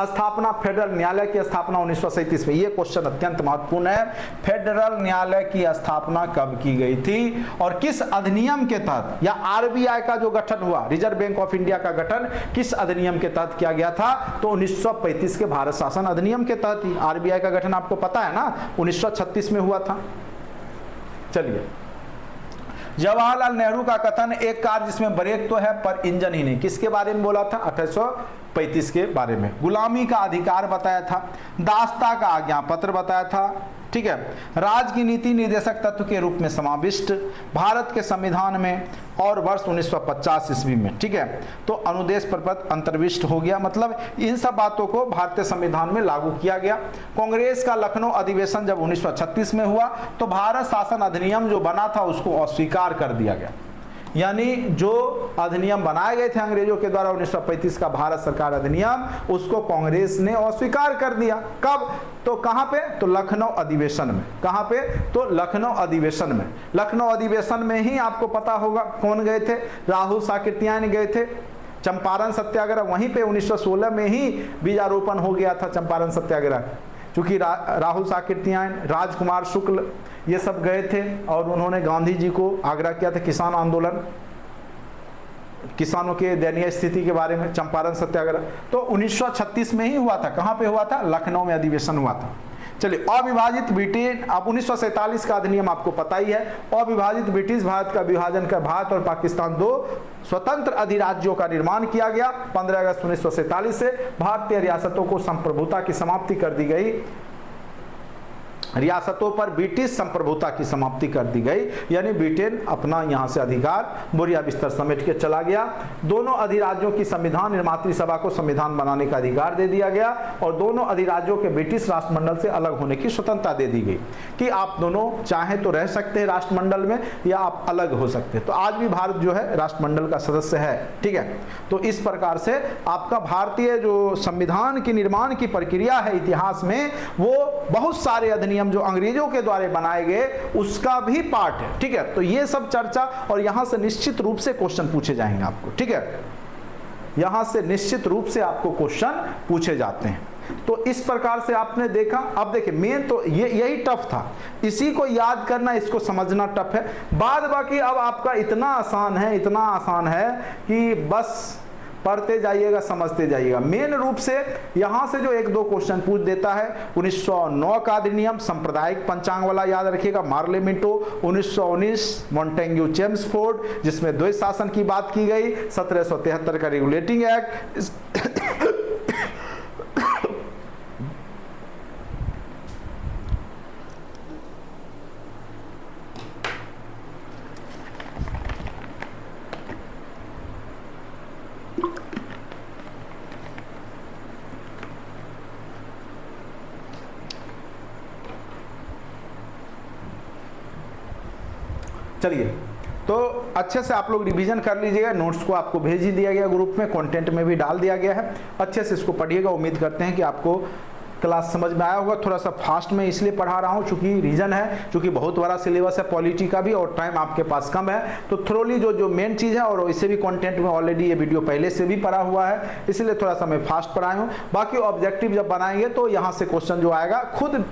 स्थापना, फेडरल न्यायालय की स्थापना 1937 में। ये क्वेश्चन अत्यंत महत्वपूर्ण है। फेडरल न्यायालय की स्थापना कब की गई थी और किस अधिनियम के तहत, या आरबीआई का जो गठन हुआ, रिजर्व बैंक ऑफ इंडिया का गठन किस अधिनियम के तहत किया गया था? तो 1935 के भारत शासन अधिनियम के तहत ही। आरबीआई का गठन आपको पता है ना, 1936 में हुआ था। चलिए, जवाहरलाल नेहरू का कथन, एक कार जिसमें ब्रेक तो है पर इंजन ही नहीं, किसके बारे में बोला था? 1835 के बारे में। गुलामी का अधिकार बताया था। दास्ता का आज्ञा पत्र बताया था। ठीक है, राज्य की नीति निर्देशक तत्व के रूप में समाविष्ट भारत के संविधान में, और वर्ष 1950 ईस्वी में। ठीक है, तो अनुदेश प्रपत्र अंतर्विष्ट हो गया, मतलब इन सब बातों को भारतीय संविधान में लागू किया गया। कांग्रेस का लखनऊ अधिवेशन जब 1936 में हुआ तो भारत शासन अधिनियम जो बना था उसको अस्वीकार कर दिया गया, यानी जो अधिनियम बनाए गए थे अंग्रेजों के द्वारा 1935 का भारत सरकार अधिनियम, उसको कांग्रेस ने अस्वीकार कर दिया। कब? तो कहां पे? तो लखनऊ अधिवेशन में। कहां पे? तो लखनऊ अधिवेशन में। लखनऊ अधिवेशन में ही आपको पता होगा कौन गए थे, राहुल साकृत्यायन गए थे। चंपारण सत्याग्रह वहीं पे 1916 में ही बीजारोपण हो गया था चंपारण सत्याग्रह, क्योंकि राहुल साकृत्यायन, राजकुमार शुक्ल ये सब गए थे और उन्होंने गांधी जी को आग्रह किया था किसान आंदोलन, किसानों के दयनीय स्थिति के बारे में, चंपारण सत्याग्रह। तो 1936 में ही हुआ था। कहां पे हुआ था? लखनऊ में अधिवेशन हुआ था। चलिए, अविभाजित ब्रिटेन, अब 1947 का अधिनियम आपको पता ही है। अविभाजित ब्रिटिश भारत का विभाजन कर भारत और पाकिस्तान दो स्वतंत्र अधिराज्यों का निर्माण किया गया। 15 अगस्त 1947 से भारतीय रियासतों को संप्रभुता की समाप्ति कर दी गई। रियासतों पर ब्रिटिश संप्रभुता की समाप्ति कर दी गई, यानी ब्रिटेन अपना यहां से अधिकार बोरिया बिस्तर समेट के चला गया। दोनों अधिराज्यों की संविधान निर्मात्री सभा को संविधान बनाने का अधिकार दे दिया गया और दोनों अधिराज्यों के ब्रिटिश राष्ट्रमंडल से अलग होने की स्वतंत्रता दे दी गई कि आप दोनों चाहे तो रह सकते हैं राष्ट्रमंडल में या आप अलग हो सकते हैं। तो आज भी भारत जो है राष्ट्रमंडल का सदस्य है। ठीक है, तो इस प्रकार से आपका भारतीय जो संविधान की निर्माण की प्रक्रिया है इतिहास में, वो बहुत सारे अधिनियम जो अंग्रेजों के द्वारा बनाए गए उसका भी पार्ट है। ठीक है, तो ये सब चर्चा, और यहां से निश्चित रूप से क्वेश्चन पूछे जाएंगे आपको। ठीक है, यहां से निश्चित रूप से आपको क्वेश्चन पूछे जाते हैं। तो इस प्रकार से आपने देखा। अब देखिए, मेन तो यही टफ था, इसी को याद करना, इसको समझना टफ है। बाद बाकी अब आपका इतना आसान है, इतना आसान है कि बस पढ़ते जाइएगा, समझते जाइएगा। मेन रूप से यहां से जो एक दो क्वेश्चन पूछ देता है, 1909 का अधिनियम सांप्रदायिक पंचांग वाला याद रखिएगा, मार्ले मिंटो। 1919 मॉन्टेग्यू चेम्सफोर्ड, जिसमें द्वैत शासन की बात की गई। 1773 का रेगुलेटिंग एक्ट। चलिए, तो अच्छे से आप लोग रिवीजन कर लीजिएगा। नोट्स को आपको भेज ही दिया गया ग्रुप में, कंटेंट में भी डाल दिया गया है। अच्छे से इसको पढ़िएगा। उम्मीद करते हैं कि आपको क्लास समझ में आया होगा। थोड़ा सा फास्ट में इसलिए पढ़ा रहा हूँ चूंकि रीजन है, चूंकि बहुत बड़ा सिलेबस है पॉलिटी का भी और टाइम आपके पास कम है। तो थ्रोली जो मेन चीज़ है, और इसे भी कंटेंट में ऑलरेडी ये वीडियो पहले से भी पढ़ा हुआ है, इसलिए थोड़ा सा मैं फास्ट पढ़ाया हूँ। बाकी ऑब्जेक्टिव जब बनाएंगे तो यहाँ से क्वेश्चन जो आएगा खुद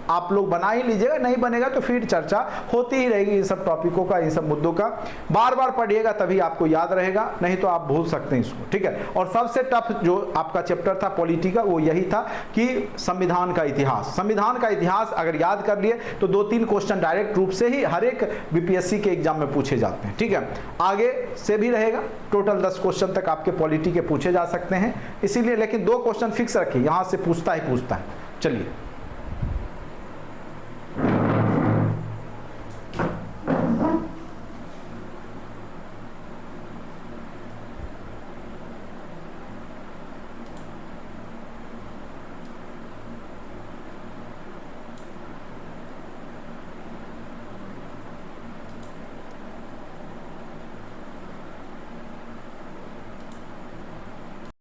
आप लोग बना ही लीजिएगा, नहीं बनेगा तो फिर चर्चा होती ही रहेगी इन सब टॉपिकों का, इन सब मुद्दों का। बार बार पढ़िएगा तभी आपको याद रहेगा, नहीं तो आप भूल सकते हैं इसको, ठीक है। और सबसे टफ जो आपका चैप्टर था पॉलिटी का वो यही था कि संविधान का इतिहास। संविधान का इतिहास अगर याद कर लिए तो 2-3 क्वेश्चन डायरेक्ट रूप से ही हर एक बीपीएससी के एग्जाम में पूछे जाते हैं, ठीक है। आगे से भी रहेगा, टोटल 10 क्वेश्चन तक आपके पॉलिटी के पूछे जा सकते हैं, इसीलिए लेकिन 2 क्वेश्चन फिक्स रखिए, यहां से पूछता ही पूछता है। चलिए